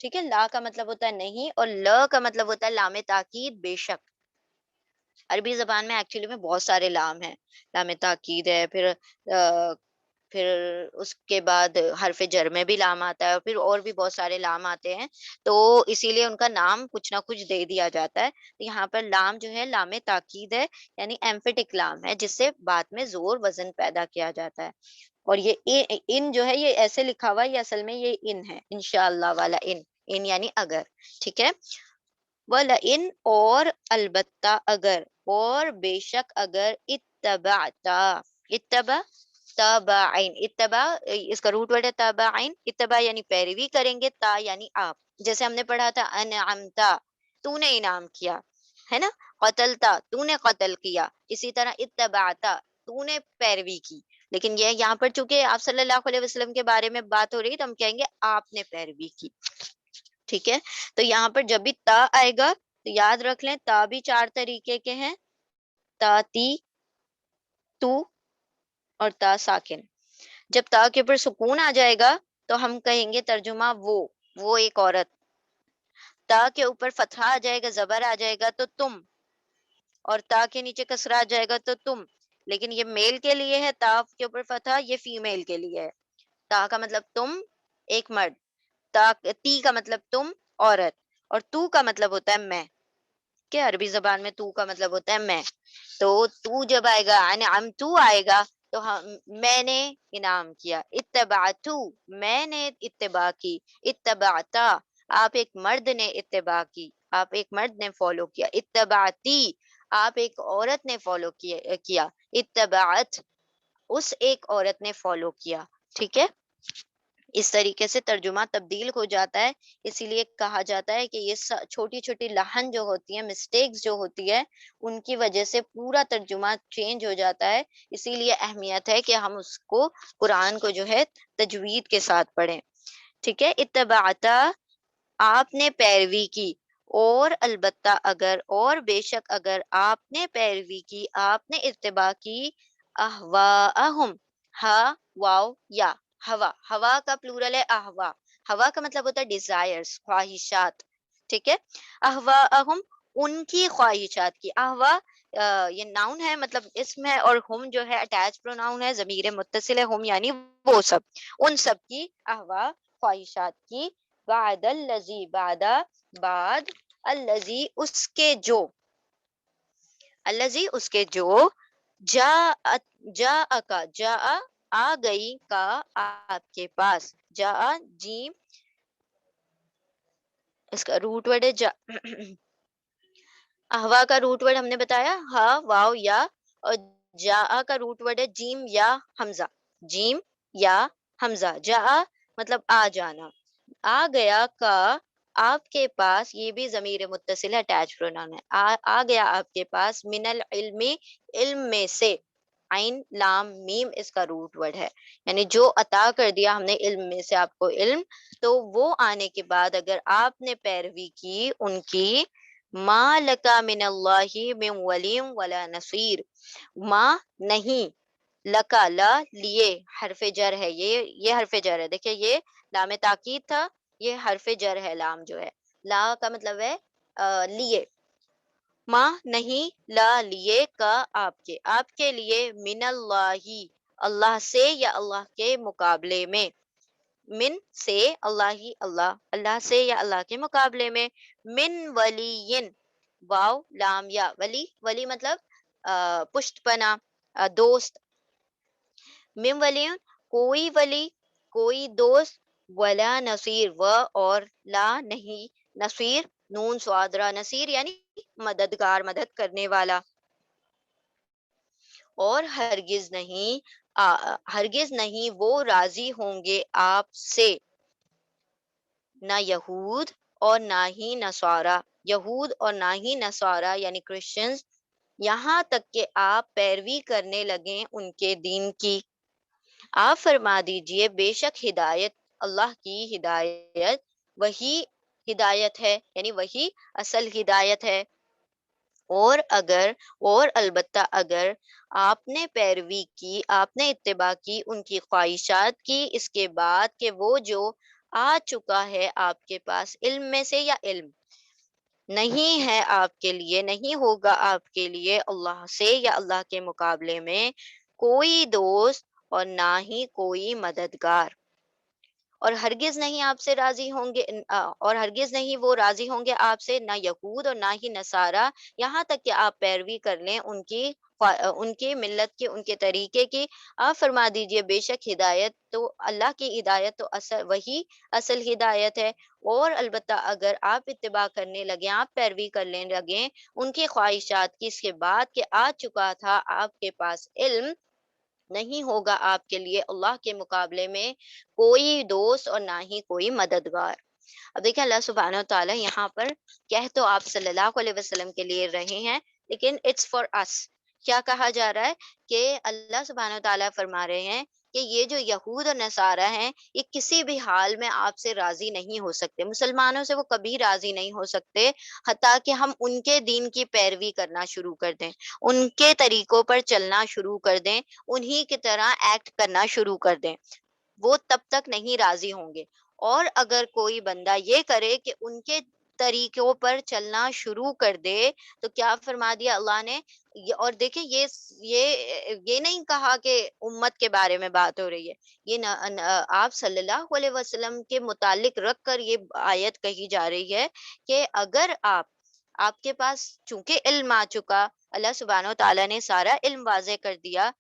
ٹھیک ہے، لا کا مطلب ہوتا ہے نہیں، اور لا کا مطلب ہوتا ہے لام تاکید، بے شک. عربی زبان میں ایکچولی میں بہت سارے لام ہیں. لام تاکید ہے، پھر اس کے بعد حرف جر میں بھی لام آتا ہے، اور پھر اور بھی بہت سارے لام آتے ہیں. تو اسی لیے ان کا نام کچھ نہ کچھ دے دیا جاتا ہے. یہاں پر لام جو ہے لام تاکید ہے، یعنی ایمفیٹک لام ہے، جس سے بات میں زور وزن پیدا کیا جاتا ہے. اور یہ ان جو ہے یہ ایسے لکھا ہوا ہے، یہ اصل میں یہ ان ہے، انشاءاللہ والا ان یعنی اگر. ٹھیک ہے، وَلَئِن اور البتہ اگر، اور بے شک اگر، اتبع تابعین، اتبع اس کا روٹ ورڈ ہے تابعین. اتبع یعنی پیروی کریں گے، تا یعنی آپ. جیسے ہم نے پڑھا تھا انعمتا، تو نے انعام کیا ہے نا. قتلتا، تو نے قتل کیا. اسی طرح اتبعتا، تو نے پیروی کی. لیکن یہ یہاں پر چونکہ آپ صلی اللہ علیہ وسلم کے بارے میں بات ہو رہی ہے تو ہم کہیں گے آپ نے پیروی کی. ٹھیک ہے، تو یہاں پر جب بھی تا آئے گا تو یاد رکھ لیں تا بھی 4 طریقے کے ہیں، تا تی، تو اور تا ساکن۔ جب تا کے اوپر سکون آ جائے گا تو ہم کہیں گے ترجمہ وہ ایک عورت۔ تا کے اوپر فتحہ آ جائے گا، زبر آ جائے گا تو تم، اور تا کے نیچے کسرہ آ جائے گا تو تم، لیکن یہ میل کے لیے ہے، تا کے اوپر فتحہ، یہ فیمیل کے لیے ہے۔ تا کا مطلب تم، ایک مرد، تا تی کا مطلب تم، عورت، اور تو کا مطلب ہوتا ہے میں، کہ عربی زبان میں تو کا مطلب ہوتا ہے میں۔ تو جب آئے گا انعمتو آئے گا تو میں نے انعام کیا، اتبعتو میں نے اتباع کی، اتبعتا آپ ایک مرد نے اتباع کی، آپ ایک مرد نے فالو کیا، اتبعتی آپ ایک عورت نے فالو کیا، اتبعت اس ایک عورت نے فالو کیا۔ ٹھیک ہے، اس طریقے سے ترجمہ تبدیل ہو جاتا ہے، اسی لیے کہا جاتا ہے کہ یہ چھوٹی چھوٹی لہن جو ہوتی ہیں، مسٹیکس جو ہوتی ہے، ان کی وجہ سے پورا ترجمہ چینج ہو جاتا ہے، اسی لیے اہمیت ہے کہ ہم اس کو قرآن کو جو ہے تجوید کے ساتھ پڑھیں۔ ٹھیک ہے، اتبعتا آپ نے پیروی کی، اور البتہ اگر، اور بے شک اگر آپ نے پیروی کی، آپ نے اتباع کی، اہواہم، ہا واو یا ہوا، ہوا کا پلورل ہے اہوا، ہوا کا مطلب ہوتا ہے ڈیزائرز، خواہشات۔ ٹھیک ہے، اہواہم ان کی خواہشات کی، اہوا یہ ناؤن ہے، مطلب اسم ہے، اور ہم جو ہے اٹیچ پروناؤن ہے، ضمیر متصل ہے، ہم یعنی وہ سب، ان سب کی اہوا خواہشات کی، بعد الذی بعد الذی اس کے جو، الذی اس کے جو، جا آ گئی کا آپ کے پاس، جا جیم اس کا روٹ ورڈ ہے جا احوا کا روٹ ورڈ ہم نے بتایا ہا واو یا، اور جا کا روٹ ورڈ ہے جیم یا حمزہ، جیم یا حمزہ، جا مطلب آ جانا، آ گیا کا آپ کے پاس، یہ بھی ضمیر متصل ہے، اٹیچ پروناؤن ہے، آ گیا آپ کے پاس، من العلم علم میں سے، عین لام میم اس کا روٹ ورڈ ہے، یعنی جو عطا کر دیا ہم نے علم میں سے آپ کو علم، تو وہ آنے کے بعد اگر آپ نے پیروی کی ان کی، ما لکا من اللہ من ولیم ولا نصیر، ما نہیں، لکا لا لیے حرف جر ہے، یہ حرف جر ہے، دیکھیں یہ لام تاکید تھا، یہ حرف جر ہے، لام جو ہے، لا کا مطلب ہے لیے، ماں نہیں، لا لیے کا آپ کے لیے، من اللہ اللہ سے یا اللہ کے مقابلے میں، من سے اللہ سے یا اللہ کے مقابلے میں، من ولی واو لام یا، ولی مطلب پشت پنا، دوست، من ولی کوئی دوست، ولا نصیر اور لا نہیں، نصیر نون سوادرا، نصیر یعنی مددگار، مدد کرنے والا، اور ہرگز نہیں وہ راضی ہوں گے آپ سے، نہ یہود اور نہ ہی نصارا، یہود اور نہ ہی نصارا یعنی کرسچنز، یہاں تک کہ آپ پیروی کرنے لگیں ان کے دین کی۔ آپ فرما دیجئے بے شک ہدایت، اللہ کی ہدایت وہی ہدایت ہے، یعنی وہی اصل ہدایت ہے، اور البتہ اگر آپ نے پیروی کی، آپ نے اتباع کی ان کی خواہشات کی، اس کے بعد کہ وہ جو آ چکا ہے آپ کے پاس علم میں سے، یا علم نہیں ہے آپ کے لیے، نہیں ہوگا آپ کے لیے اللہ سے یا اللہ کے مقابلے میں کوئی دوست اور نہ ہی کوئی مددگار، اور ہرگز نہیں آپ سے راضی ہوں گے، اور ہرگز نہیں وہ راضی ہوں گے آپ سے، نہ یہود اور نہ ہی نصارہ، یہاں تک کہ آپ پیروی کر لیں ان کی ملت کی، ان کے طریقے کی۔ آپ فرما دیجئے بے شک ہدایت تو اللہ کی ہدایت تو وہی اصل ہدایت ہے، اور البتہ اگر آپ اتباع کرنے لگیں، آپ پیروی کرنے لگیں ان کی خواہشات کی، اس کے بعد کہ آ چکا تھا آپ کے پاس علم، نہیں ہوگا آپ کے لیے اللہ کے مقابلے میں کوئی دوست اور نہ ہی کوئی مددگار۔ اب دیکھیں اللہ سبحانہ و تعالیٰ یہاں پر کہہ تو آپ صلی اللہ علیہ وسلم کے لیے رہے ہیں، لیکن اٹس فار اس، کیا کہا جا رہا ہے کہ اللہ سبحانہ و تعالیٰ فرما رہے ہیں کہ یہ جو یہود اور نصارہ ہیں یہ کسی بھی حال میں آپ سے راضی نہیں ہو سکتے، مسلمانوں سے وہ کبھی راضی نہیں ہو سکتے، حتیٰ کہ ہم ان کے دین کی پیروی کرنا شروع کر دیں، ان کے طریقوں پر چلنا شروع کر دیں، انہی کی طرح ایکٹ کرنا شروع کر دیں، وہ تب تک نہیں راضی ہوں گے۔ اور اگر کوئی بندہ یہ کرے کہ ان کے طریقوں پر چلنا شروع کر دے تو کیا فرما دیا اللہ نے، اور دیکھیں یہ نہیں کہا کہ امت کے بارے میں بات ہو رہی ہے، یہ آپ صلی اللہ علیہ وسلم کے متعلق رکھ کر یہ آیت کہی جا رہی ہے کہ اگر آپ کے پاس چونکہ علم آ چکا، اللہ سبحانہ و تعالیٰ نے سارا علم واضح کر دیا،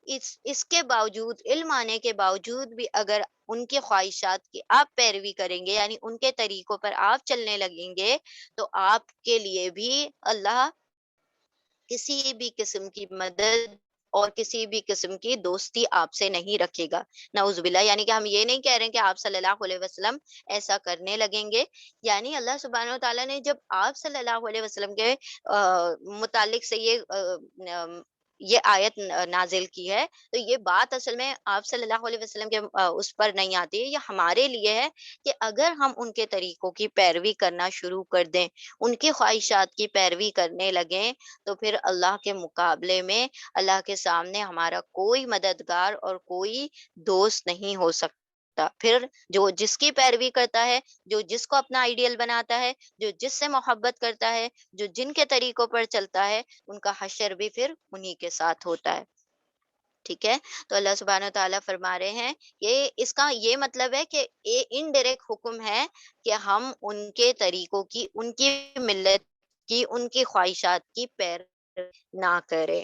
اس کے باوجود، علم آنے کے باوجود بھی اگر ان کے خواہشات کی آپ پیروی کریں گے، یعنی ان کے طریقوں پر آپ چلنے لگیں گے، تو آپ کے لیے بھی اللہ کسی بھی قسم کی مدد اور کسی بھی قسم کی دوستی آپ سے نہیں رکھے گا، نعوذ باللہ۔ یعنی کہ ہم یہ نہیں کہہ رہے ہیں کہ آپ صلی اللہ علیہ وسلم ایسا کرنے لگیں گے، یعنی اللہ سبحانہ و تعالیٰ نے جب آپ صلی اللہ علیہ وسلم کے متعلق سے یہ آیت نازل کی ہے، تو یہ بات اصل میں آپ صلی اللہ علیہ وسلم کے اس پر نہیں آتی ہے، یہ ہمارے لیے ہے کہ اگر ہم ان کے طریقوں کی پیروی کرنا شروع کر دیں، ان کی خواہشات کی پیروی کرنے لگیں، تو پھر اللہ کے مقابلے میں، اللہ کے سامنے ہمارا کوئی مددگار اور کوئی دوست نہیں ہو سکتا۔ پھر جو جس کی پیروی کرتا ہے، جو جس کو اپنا آئیڈیل بناتا ہے، جو جس سے محبت کرتا ہے، جو جن کے طریقوں پر چلتا ہے، ان کا حشر بھی پھر انہی کے ساتھ ہوتا ہے۔ ٹھیک ہے، تو اللہ سبحانہ تعالیٰ فرما رہے ہیں کہ اس کا یہ مطلب ہے کہ یہ انڈائریکٹ حکم ہے کہ ہم ان کے طریقوں کی، ان کی ملت کی، ان کی خواہشات کی پیروی نہ کرے۔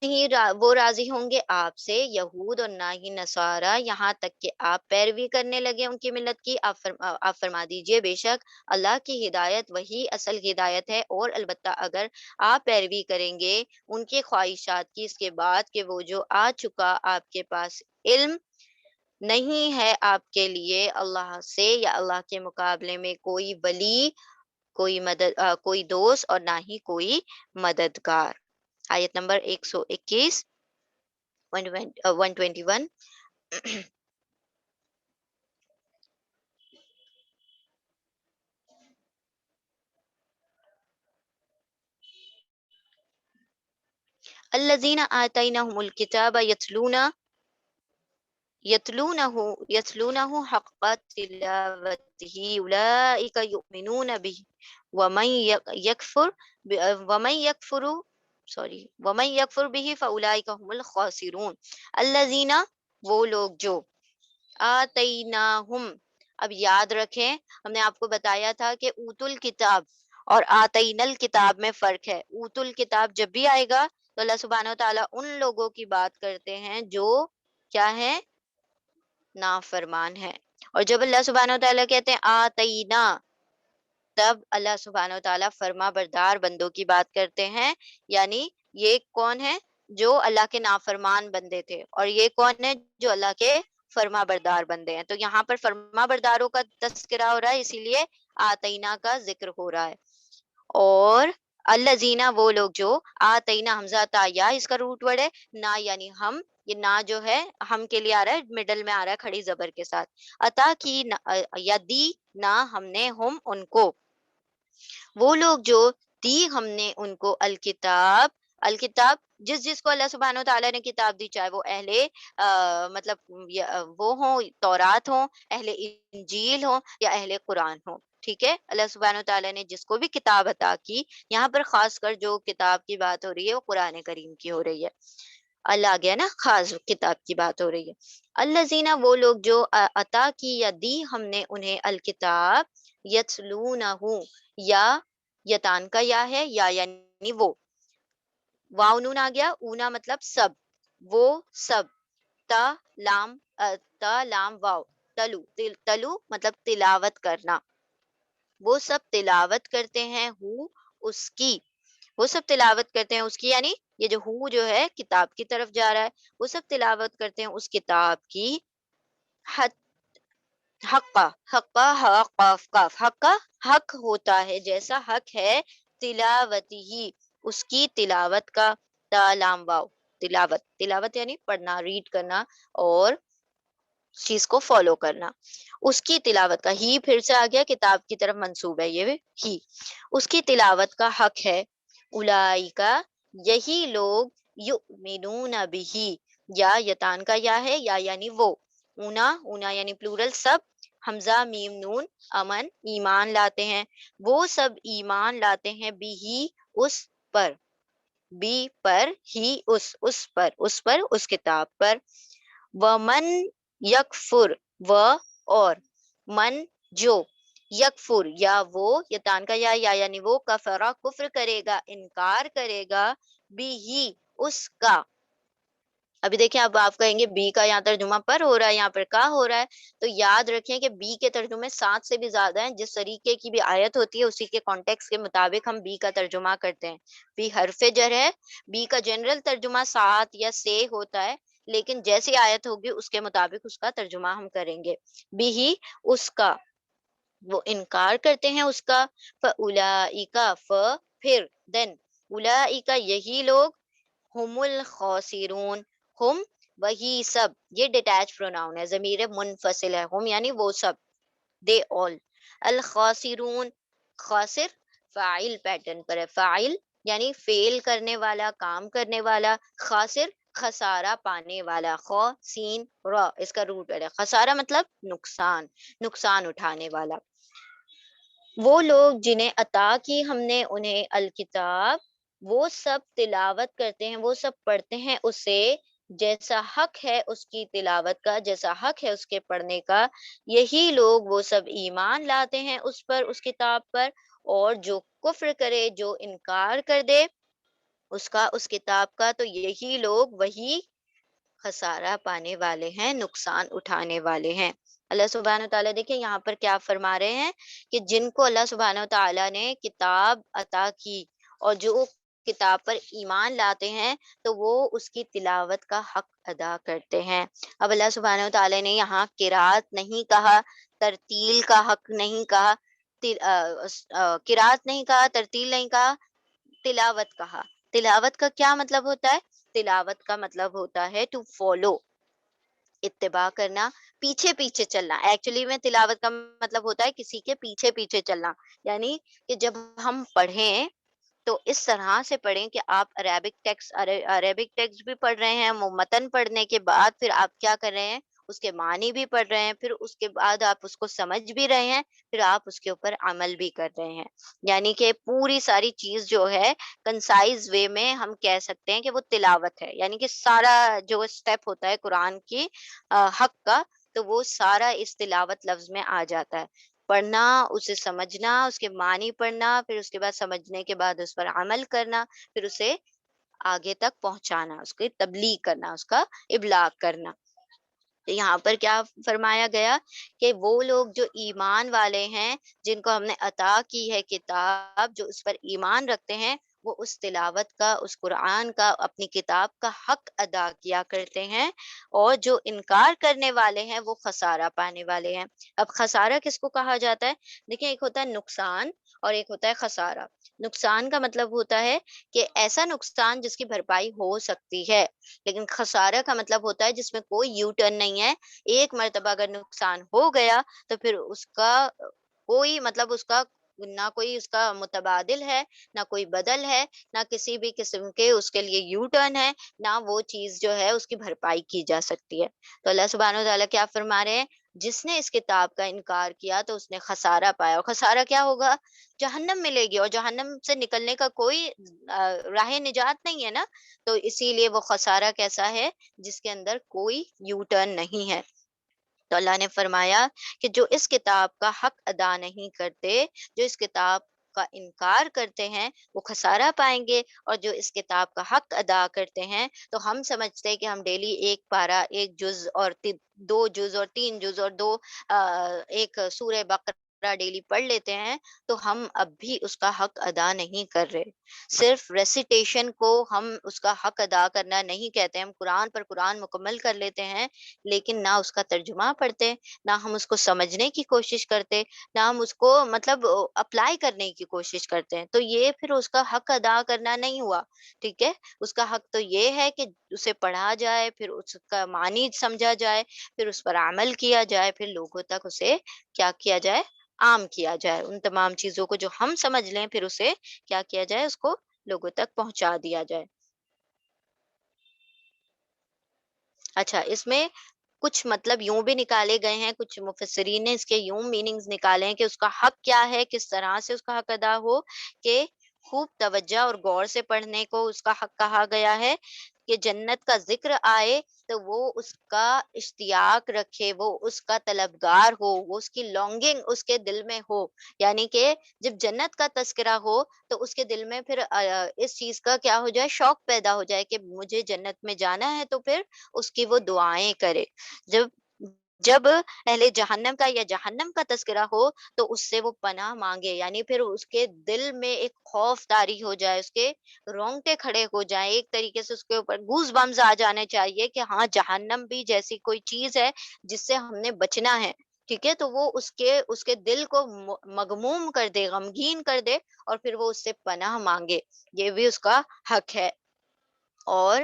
نہیں وہ راضی ہوں گے آپ سے، یہود اور نہ ہی نصارہ، یہاں تک کہ آپ پیروی کرنے لگے ان کی ملت کی۔ آپ فرما دیجئے بے شک اللہ کی ہدایت وہی اصل ہدایت ہے، اور البتہ اگر آپ پیروی کریں گے ان کی خواہشات کی، اس کے بعد کہ وہ جو آ چکا آپ کے پاس علم، نہیں ہے آپ کے لیے اللہ سے یا اللہ کے مقابلے میں کوئی ولی، کوئی کوئی دوست اور نہ ہی کوئی مددگار۔ آیت نمبر 121، 121۔ الذین آتیناہم الکتاب یتلونہ حق تلاوتہ اولئک یؤمنون بہ ومن یکفر ومن یکفر ومن یکفر بہ فاولئک هم الخاسرون۔ الذین، وہ لوگ جو، آتیناہم، اب یاد رکھیں ہم نے آپ کو بتایا تھا کہ اوت الکتاب اور آتین الکتاب میں فرق ہے۔ اوت الکتاب جب بھی آئے گا تو اللہ سبحانہ و تعالیٰ ان لوگوں کی بات کرتے ہیں جو کیا ہے، نافرمان ہے، اور جب اللہ سبحانہ و تعالیٰ کہتے ہیں آتینا، تب اللہ سبحانہ و تعالیٰ فرما بردار بندوں کی بات کرتے ہیں، یعنی یہ کون ہے، جو اللہ کے نافرمان بندے تھے، اور یہ کون ہے، جو اللہ کے فرما بردار بندے ہیں۔ تو یہاں پر فرما برداروں کا تذکرہ ہو رہا ہے، اسی لیے آتینا کا ذکر ہو رہا ہے۔ اور الذین، وہ لوگ جو، آتینا حمزہ تا یا اس کا روٹ ورڈ ہے، نہ یعنی ہم، یہ نہ جو ہے ہم کے لیے آ رہا ہے، مڈل میں آ رہا ہے کھڑی زبر کے ساتھ، عطا کی یا دی نہ ہم نے، ہم ان کو، وہ لوگ جو دی ہم نے ان کو، الکتاب، الکتاب جس کو اللہ سبحانہ و تعالیٰ نے کتاب دی، چاہے وہ اہل مطلب وہ ہوں، تورات ہوں، اہل انجیل ہوں یا اہل قرآن ہوں، ٹھیک ہے، اللہ سبحانہ و تعالیٰ نے جس کو بھی کتاب عطا کی، یہاں پر خاص کر جو کتاب کی بات ہو رہی ہے وہ قرآن کریم کی ہو رہی ہے، اللہ گیا نا، خاص کتاب کی بات ہو رہی ہے۔ الذین، وہ لوگ جو، عطا کی یا دی ہم نے انہیں، الکتاب، یتلونہ، یا یتان کا یا ہے، یا یعنی وہ، واو نون آ گیا، اونا مطلب سب، وہ سب، تا لام تا لام واو، تلو مطلب تلاوت کرنا، وہ سب تلاوت کرتے ہیں، اس کی، وہ سب تلاوت کرتے ہیں اس کی، یعنی یہ جو جو ہے کتاب کی طرف جا رہا ہے، وہ سب تلاوت کرتے ہیں اس کتاب کی، حقا، حقا، حق کاف، حقا، حق ہوتا ہے، جیسا حق ہے، تلاوتی ہی، اس کی تلاوت کا، تا لام واو، تلاوت، تلاوت یعنی پڑھنا، ریڈ کرنا اور چیز کو فالو کرنا. اس کی تلاوت کا، ہی پھر سے آ گیا کتاب کی طرف منسوب ہے یہ ہی، اس کی تلاوت کا حق ہے. اولئک یہی لوگ، یؤمنون بہ، یا یتان کا یا ہے، یا یعنی وہ، اونا اونا یعنی پلورل سب، حمزہ میم نون امن ایمان لاتے ہیں، وہ سب ایمان لاتے ہیں بھی اس پر، بی پر، ہی اس پر اس کتاب پر. ومن یکفر، و اور، من جو، یکفر یا وہ، یتان کا یا یعنی وہ، کفرا کفر کرے گا، انکار کرے گا، بھی ہی اس کا. ابھی دیکھیں، اب آپ کہیں گے بی کا یہاں ترجمہ پر ہو رہا ہے، یہاں پر کا ہو رہا ہے، تو یاد رکھیں کہ بی کے ترجمے 7 سے بھی زیادہ ہیں. جس طریقے کی بھی آیت ہوتی ہے اسی کے کانٹیکس کے مطابق ہم بی کا ترجمہ کرتے ہیں. بی حرف جر ہے، بی کا جنرل ترجمہ 7 یا سے ہوتا ہے، لیکن جیسی آیت ہوگی اس کے مطابق اس کا ترجمہ ہم کریں گے. بھی ہی اس کا، وہ انکار کرتے ہیں اس کا. فَأُولَئِکَ، پھر دین، اولئک یہی لوگ، ہم الخاسرون، ہم وہی سب، یہ ڈیٹیچ پروناؤن ہے، ضمیر منفصل ہے، ہم یعنی وہ سب، دے آل. الخاسرون، خاسر فاعل پیٹرن پر ہے، فاعل یعنی فیل کرنے والا، کام کرنے والا، خاسر خسارہ پانے والا، خو سین را اس کا روٹ ہے، خسارہ مطلب نقصان، نقصان اٹھانے والا. وہ لوگ جنہیں عطا کی ہم نے انہیں الکتاب، وہ سب تلاوت کرتے ہیں، وہ سب پڑھتے ہیں اسے جیسا حق ہے اس کی تلاوت کا، جیسا حق ہے اس کے پڑھنے کا. یہی لوگ وہ سب ایمان لاتے ہیں اس پر، اس کتاب پر. اور جو کفر کرے، جو انکار کر دے اس کا، اس کتاب کا، تو یہی لوگ وہی خسارہ پانے والے ہیں، نقصان اٹھانے والے ہیں. اللہ سبحانہ و تعالیٰ دیکھیں یہاں پر کیا فرما رہے ہیں کہ جن کو اللہ سبحانہ و تعالیٰ نے کتاب عطا کی اور جو کتاب پر ایمان لاتے ہیں تو وہ اس کی تلاوت کا حق ادا کرتے ہیں. اب اللہ سبحانہ و تعالیٰ نے یہاں قرات نہیں کہا، ترتیل کا حق نہیں کہا، قرات نہیں کہا، ترتیل نہیں کہا، تلاوت کہا. تلاوت کا کیا مطلب ہوتا ہے؟ تلاوت کا مطلب ہوتا ہے ٹو فالو، اتباع کرنا، پیچھے پیچھے چلنا. ایکچولی میں تلاوت کا مطلب ہوتا ہے کسی کے پیچھے پیچھے چلنا، یعنی کہ جب ہم پڑھیں تو اس طرح سے پڑھیں کہ آپ عربک ٹیکسٹ بھی پڑھ رہے ہیں، متن پڑھنے کے بعد پھر آپ کیا کر رہے ہیں، اس کے معنی بھی پڑھ رہے ہیں، پھر اس کے بعد آپ اس کو سمجھ بھی رہے ہیں، پھر آپ اس کے اوپر عمل بھی کر رہے ہیں. یعنی کہ پوری ساری چیز جو ہے کنسائز وے میں ہم کہہ سکتے ہیں کہ وہ تلاوت ہے. یعنی کہ سارا جو اسٹیپ ہوتا ہے قرآن کی حق کا، تو وہ سارا اس تلاوت لفظ میں آ جاتا ہے. پڑھنا، اسے سمجھنا، اس کے معنی پڑھنا، پھر اس کے بعد سمجھنے کے بعد اس پر عمل کرنا، پھر اسے آگے تک پہنچانا، اس کی تبلیغ کرنا، اس کا ابلاغ کرنا. تو یہاں پر کیا فرمایا گیا کہ وہ لوگ جو ایمان والے ہیں، جن کو ہم نے عطا کی ہے کتاب، جو اس پر ایمان رکھتے ہیں، وہ اس تلاوت کا، اس قرآن کا، اپنی کتاب کا حق ادا کیا کرتے ہیں. اور جو انکار کرنے والے ہیں وہ خسارہ پانے والے ہیں. اب خسارہ کس کو کہا جاتا ہے؟ دیکھیں، ایک ہوتا ہے نقصان اور ایک ہوتا ہے خسارہ. نقصان کا مطلب ہوتا ہے کہ ایسا نقصان جس کی بھرپائی ہو سکتی ہے، لیکن خسارہ کا مطلب ہوتا ہے جس میں کوئی یو ٹرن نہیں ہے. ایک مرتبہ اگر نقصان ہو گیا تو پھر اس کا کوئی مطلب، اس کا نہ کوئی اس کا متبادل ہے، نہ کوئی بدل ہے، نہ کسی بھی قسم کے اس کے لیے یو ٹرن ہے، نہ وہ چیز جو ہے اس کی بھرپائی کی جا سکتی ہے. تو اللہ سبحانہ و تعالیٰ کیا فرما رہے ہیں، جس نے اس کتاب کا انکار کیا تو اس نے خسارہ پایا. اور خسارہ کیا ہوگا؟ جہنم ملے گی، اور جہنم سے نکلنے کا کوئی راہ نجات نہیں ہے نا. تو اسی لیے وہ خسارہ کیسا ہے؟ جس کے اندر کوئی یو ٹرن نہیں ہے. تو اللہ نے فرمایا کہ جو اس کتاب کا حق ادا نہیں کرتے، جو اس کتاب کا انکار کرتے ہیں، وہ خسارہ پائیں گے. اور جو اس کتاب کا حق ادا کرتے ہیں، تو ہم سمجھتے ہیں کہ ہم ڈیلی ایک پارہ، ایک جز اور 2 جز اور 3 جز اور ایک سورہ بقرہ ڈیلی پڑھ لیتے ہیں، تو ہم اب بھی اس کا حق ادا نہیں کر رہے. صرف ریسیٹیشن کو ہم اس کا حق ادا کرنا نہیں کہتے. ہم قرآن پر قرآن مکمل کر لیتے ہیں، لیکن نہ اس کا ترجمہ پڑھتے، نہ ہم اس کو سمجھنے کی کوشش کرتے، نہ ہم اس کو مطلب اپلائی کرنے کی کوشش کرتے ہیں. تو یہ پھر اس کا حق ادا کرنا نہیں ہوا. ٹھیک ہے، اس کا حق تو یہ ہے کہ اسے پڑھا جائے، پھر اس کا معنی سمجھا جائے، پھر اس پر عمل کیا جائے، پھر لوگوں تک اسے کیا کیا جائے، عام کیا جائے۔ ان تمام چیزوں کو جو ہم سمجھ لیں پھر اسے کیا کیا جائے، اس کو لوگوں تک پہنچا دیا جائے۔ اچھا، اس میں کچھ مطلب یوں بھی نکالے گئے ہیں، کچھ مفسرین نے اس کے یوں میننگز نکالے ہیں کہ اس کا حق کیا ہے، کس طرح سے اس کا حق ادا ہو، کہ خوب توجہ اور غور سے پڑھنے کو اس کا حق کہا گیا ہے، کہ جنت کا ذکر آئے تو وہ اس کا اشتیاق رکھے، وہ اس کا طلبگار ہو، وہ اس کی لونگنگ اس کے دل میں ہو، یعنی کہ جب جنت کا تذکرہ ہو تو اس کے دل میں پھر اس چیز کا کیا ہو جائے، شوق پیدا ہو جائے کہ مجھے جنت میں جانا ہے، تو پھر اس کی وہ دعائیں کرے۔ جب جب اہل جہنم کا یا جہنم کا تذکرہ ہو تو اس سے وہ پناہ مانگے، یعنی پھر اس کے دل میں ایک خوف طاری ہو جائے، اس کے رونگٹے کھڑے ہو جائیں، ایک طریقے سے اس کے اوپر گوز بمز آ جانے چاہیے کہ ہاں جہنم بھی جیسی کوئی چیز ہے جس سے ہم نے بچنا ہے۔ ٹھیک ہے، تو وہ اس کے دل کو مغموم کر دے، غمگین کر دے، اور پھر وہ اس سے پناہ مانگے، یہ بھی اس کا حق ہے۔ اور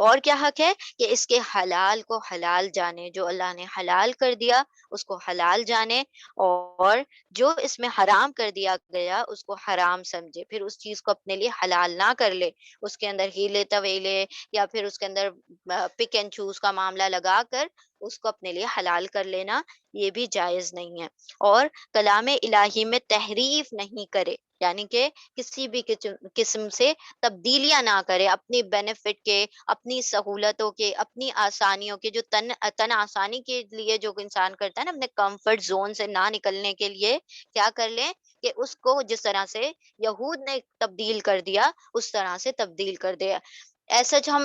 اور کیا حق ہے کہ اس کے حلال کو حلال جانے، جو اللہ نے حلال کر دیا اس کو حلال جانے، اور جو اس میں حرام کر دیا گیا اس کو حرام سمجھے، پھر اس چیز کو اپنے لیے حلال نہ کر لے، اس کے اندر ہیلے تویلے یا پھر اس کے اندر پک اینڈ چوز کا معاملہ لگا کر اس کو اپنے لیے حلال کر لینا، یہ بھی جائز نہیں ہے۔ اور کلام الہی میں تحریف نہیں کرے، یعنی کہ کسی بھی قسم سے تبدیلیاں نہ کرے، اپنی بینیفٹ کے، اپنی سہولتوں کے، اپنی آسانیوں کے، جو تن آسانی کے لیے جو انسان کرتا ہے نا، اپنے کمفرٹ زون سے نہ نکلنے کے لیے کیا کر لیں کہ اس کو جس طرح سے یہود نے تبدیل کر دیا اس طرح سے تبدیل کر دیا۔ ایسا ہم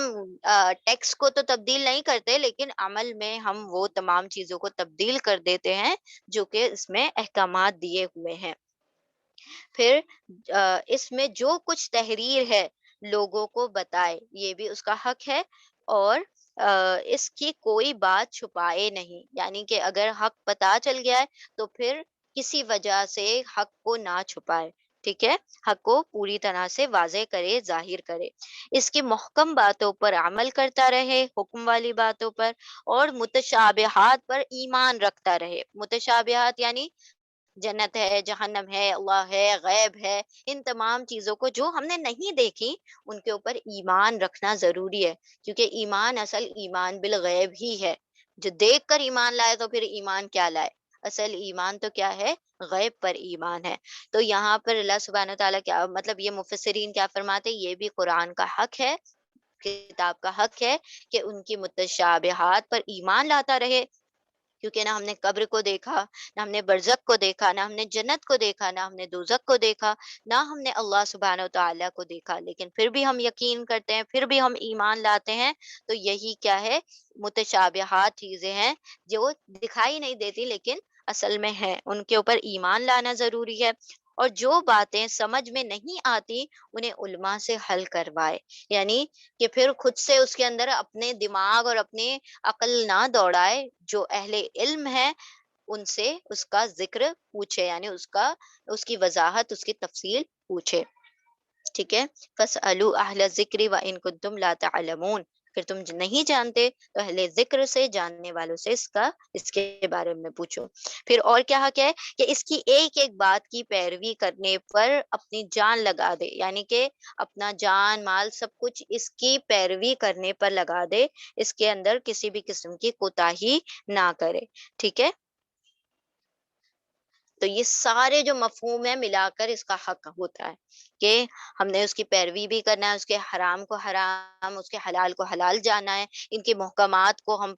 ٹیکسٹ کو تو تبدیل نہیں کرتے، لیکن عمل میں ہم وہ تمام چیزوں کو تبدیل کر دیتے ہیں جو کہ اس میں احکامات دیے ہوئے ہیں۔ پھر اس میں جو کچھ تحریر ہے لوگوں کو بتائے، یہ بھی اس کا حق ہے، اور اس کی کوئی بات چھپائے نہیں، یعنی کہ اگر حق پتا چل گیا ہے تو پھر کسی وجہ سے حق کو نہ چھپائے، ٹھیک ہے، حق کو پوری طرح سے واضح کرے، ظاہر کرے، اس کی محکم باتوں پر عمل کرتا رہے، حکم والی باتوں پر، اور متشابہات پر ایمان رکھتا رہے۔ متشابہات یعنی جنت ہے، جہنم ہے، اللہ ہے، غیب ہے، ان تمام چیزوں کو جو ہم نے نہیں دیکھی ان کے اوپر ایمان رکھنا ضروری ہے، کیونکہ ایمان اصل ایمان بالغیب ہی ہے۔ جو دیکھ کر ایمان لائے تو پھر ایمان کیا لائے، اصل ایمان تو کیا ہے، غیب پر ایمان ہے۔ تو یہاں پر اللہ سبحانہ و تعالیٰ کیا مطلب، یہ مفسرین کیا فرماتے، یہ بھی قرآن کا حق ہے، کتاب کا حق ہے کہ ان کی متشابہات پر ایمان لاتا رہے، کیونکہ نہ ہم نے قبر کو دیکھا، نہ ہم نے برزخ کو دیکھا، نہ ہم نے جنت کو دیکھا، نہ ہم نے دوزخ کو دیکھا، نہ ہم نے اللہ سبحانہ و تعالیٰ کو دیکھا، لیکن پھر بھی ہم یقین کرتے ہیں، پھر بھی ہم ایمان لاتے ہیں۔ تو یہی کیا ہے، متشابہات چیزیں ہیں جو دکھائی نہیں دیتی لیکن اصل میں ہے، ان کے اوپر ایمان لانا ضروری ہے۔ اور جو باتیں سمجھ میں نہیں آتی انہیں علماء سے حل کروائے، یعنی کہ پھر خود سے اس کے اندر اپنے دماغ اور اپنے عقل نہ دوڑائے، جو اہل علم ہے ان سے اس کا ذکر پوچھے، یعنی اس کی وضاحت، اس کی تفصیل پوچھے، ٹھیک ہے۔ فَاسْأَلُوا أَهْلَ الذِّكْرِ وَإِن كُنتُمْ لَا تَعْلَمُونَ، اگر تم نہیں جانتے تو اہل ذکر سے، جاننے والوں سے اس کے بارے میں پوچھو۔ پھر اور کیا حق ہے کہ اس کی ایک ایک بات کی پیروی کرنے پر اپنی جان لگا دے، یعنی کہ اپنا جان مال سب کچھ اس کی پیروی کرنے پر لگا دے، اس کے اندر کسی بھی قسم کی کوتاہی نہ کرے، ٹھیک ہے۔ تو یہ سارے جو مفہوم ہیں ملا کر اس کا حق ہوتا ہے کہ ہم نے اس کی پیروی بھی کرنا ہے، اس کے حرام کو حرام، اس کے حلال کو حلال جانا ہے، ان کے محکمات کو ہم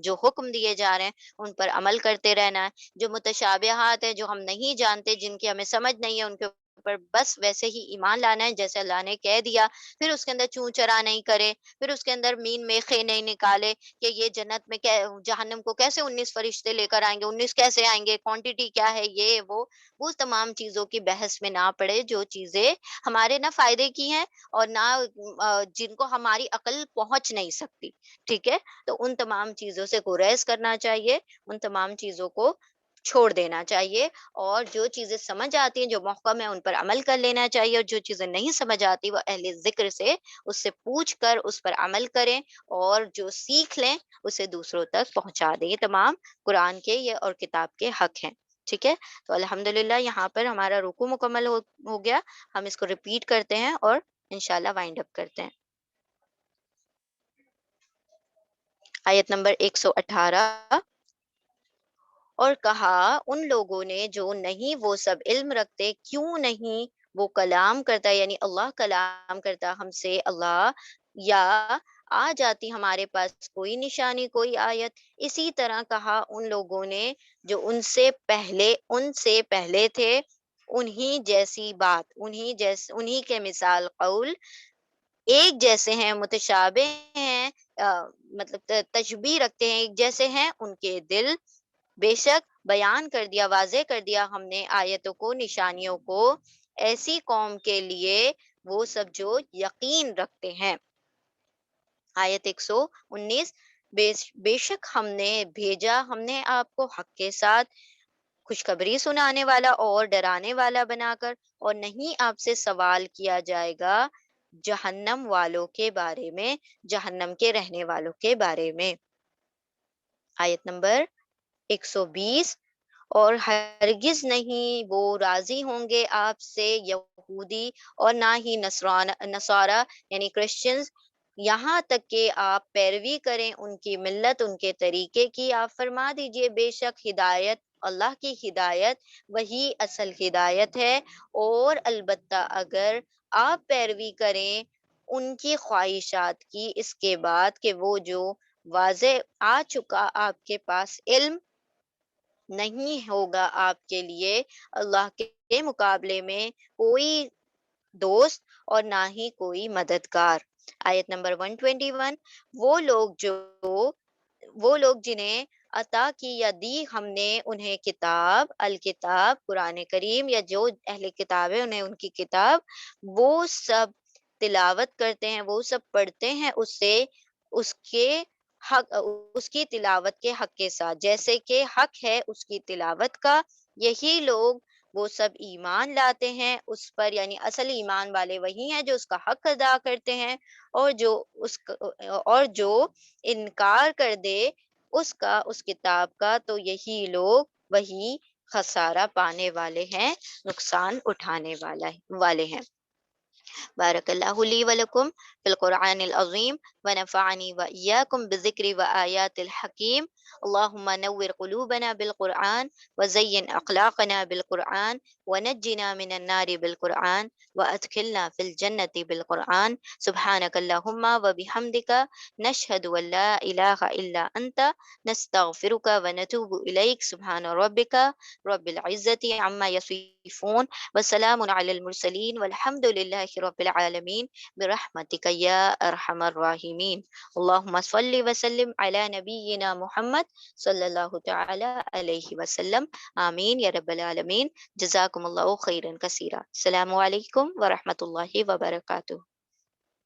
جو حکم دیے جا رہے ہیں ان پر عمل کرتے رہنا ہے، جو متشابہات ہیں جو ہم نہیں جانتے، جن کی ہمیں سمجھ نہیں ہے، ان کے اوپر بس ویسے ہی ایمان لانا ہے جیسے اللہ نے کہہ دیا، پھر اس کے اندر چوں چرا نہیں کرے، پھر اس کے اندر مین میخے نہیں نکالے کہ یہ جنت میں جہنم کو کیسے 19 فرشتے لے کر آئیں گے، 19 کیسے آئیں گے، کوانٹٹی کیا ہے، یہ وہ تمام چیزوں کی بحث میں نہ پڑے جو چیزیں ہمارے نہ فائدے کی ہیں اور نہ جن کو ہماری عقل پہنچ نہیں سکتی، ٹھیک ہے۔ تو ان تمام چیزوں سے گریز کرنا چاہیے، ان تمام چیزوں کو چھوڑ دینا چاہیے، اور جو چیزیں سمجھ آتی ہیں، جو محکم ہے، ان پر عمل کر لینا چاہیے، اور جو چیزیں نہیں سمجھ آتی وہ اہل ذکر سے اس سے پوچھ کر اس پر عمل کریں، اور جو سیکھ لیں اسے دوسروں تک پہنچا دیں۔ یہ تمام قرآن کے یہ اور کتاب کے حق ہیں۔ ٹھیک ہے، تو الحمدللہ یہاں پر ہمارا رکوع مکمل ہو گیا۔ ہم اس کو ریپیٹ کرتے ہیں اور انشاءاللہ وائنڈ اپ کرتے ہیں۔ آیت نمبر 118، اور کہا ان لوگوں نے جو نہیں وہ سب علم رکھتے، کیوں نہیں وہ کلام کرتا، یعنی اللہ کلام کرتا ہم سے، اللہ، یا آ جاتی ہمارے پاس کوئی نشانی، کوئی آیت۔ اسی طرح کہا ان لوگوں نے جو ان سے پہلے تھے، انہی جیسی بات، انہی کے مثال قول، ایک جیسے ہیں، متشابہ ہیں، مطلب تشبیہ رکھتے ہیں، ایک جیسے ہیں ان کے دل۔ بے شک بیان کر دیا، واضح کر دیا ہم نے آیتوں کو، نشانیوں کو، ایسی قوم کے لیے وہ سب جو یقین رکھتے ہیں۔ آیت 119، بے شک ہم نے آپ کو حق کے ساتھ خوشخبری سنانے والا اور ڈرانے والا بنا کر، اور نہیں آپ سے سوال کیا جائے گا جہنم والوں کے بارے میں، جہنم کے رہنے والوں کے بارے میں۔ آیت نمبر 120، اور ہرگز نہیں وہ راضی ہوں گے آپ سے یہودی اور نہ ہی نصارہ یعنی کرسچنز، یہاں تک کہ آپ پیروی کریں ان کی ملت، ان کے طریقے کی۔ آپ فرما دیجئے بے شک ہدایت، اللہ کی ہدایت وہی اصل ہدایت ہے، اور البتہ اگر آپ پیروی کریں ان کی خواہشات کی، اس کے بعد کہ وہ جو واضح آ چکا آپ کے پاس علم، نہیں ہوگا آپ کے لیے اللہ کے مقابلے میں کوئی دوست اور نہ ہی کوئی مددگار۔ آیت نمبر 121، وہ لوگ وہ لوگ جنہیں عطا کی یا دی ہم نے انہیں کتاب، الکتاب قرآن کریم، یا جو اہل کتاب ہے انہیں ان کی کتاب، وہ سب تلاوت کرتے ہیں، وہ سب پڑھتے ہیں اس سے، اس کے حق، اس کی تلاوت کے حق کے ساتھ، جیسے کہ حق ہے اس کی تلاوت کا۔ یہی لوگ وہ سب ایمان لاتے ہیں اس پر، یعنی اصل ایمان والے وہی ہیں جو اس کا حق ادا کرتے ہیں، اور جو انکار کر دے اس کتاب کا، تو یہی لوگ وہی خسارہ پانے والے ہیں، نقصان اٹھانے والے ہیں۔ بارک اللہ لی ولکم فی القرآن العظیم ونفعنی وإیاکم بذکر وآیات الحکیم۔ اللہم نور قلوبنا بالقرآن وزین اخلاقنا بالقرآن ونجنا من النار بالقرآن وادخلنا فی الجنة بالقرآن۔ سبحانک اللہم وبحمدک، نشہد ان لا الہ الا انت، نستغفرک ونتوب الیک۔ سبحان ربک رب العزة عما یصفون، وسلام علی المرسلین، والحمد للہ رب العالمین، برحمتک یا ارحم الراحمین۔ اللہم صلی وسلم علی نبینا محمد صلی اللہ تعالی علیہ وسلم، آمین یا رب العالمین۔ جزاکم اللہ خیرا کثیرا۔ السلام علیکم ورحمۃ اللہ وبرکاتہ۔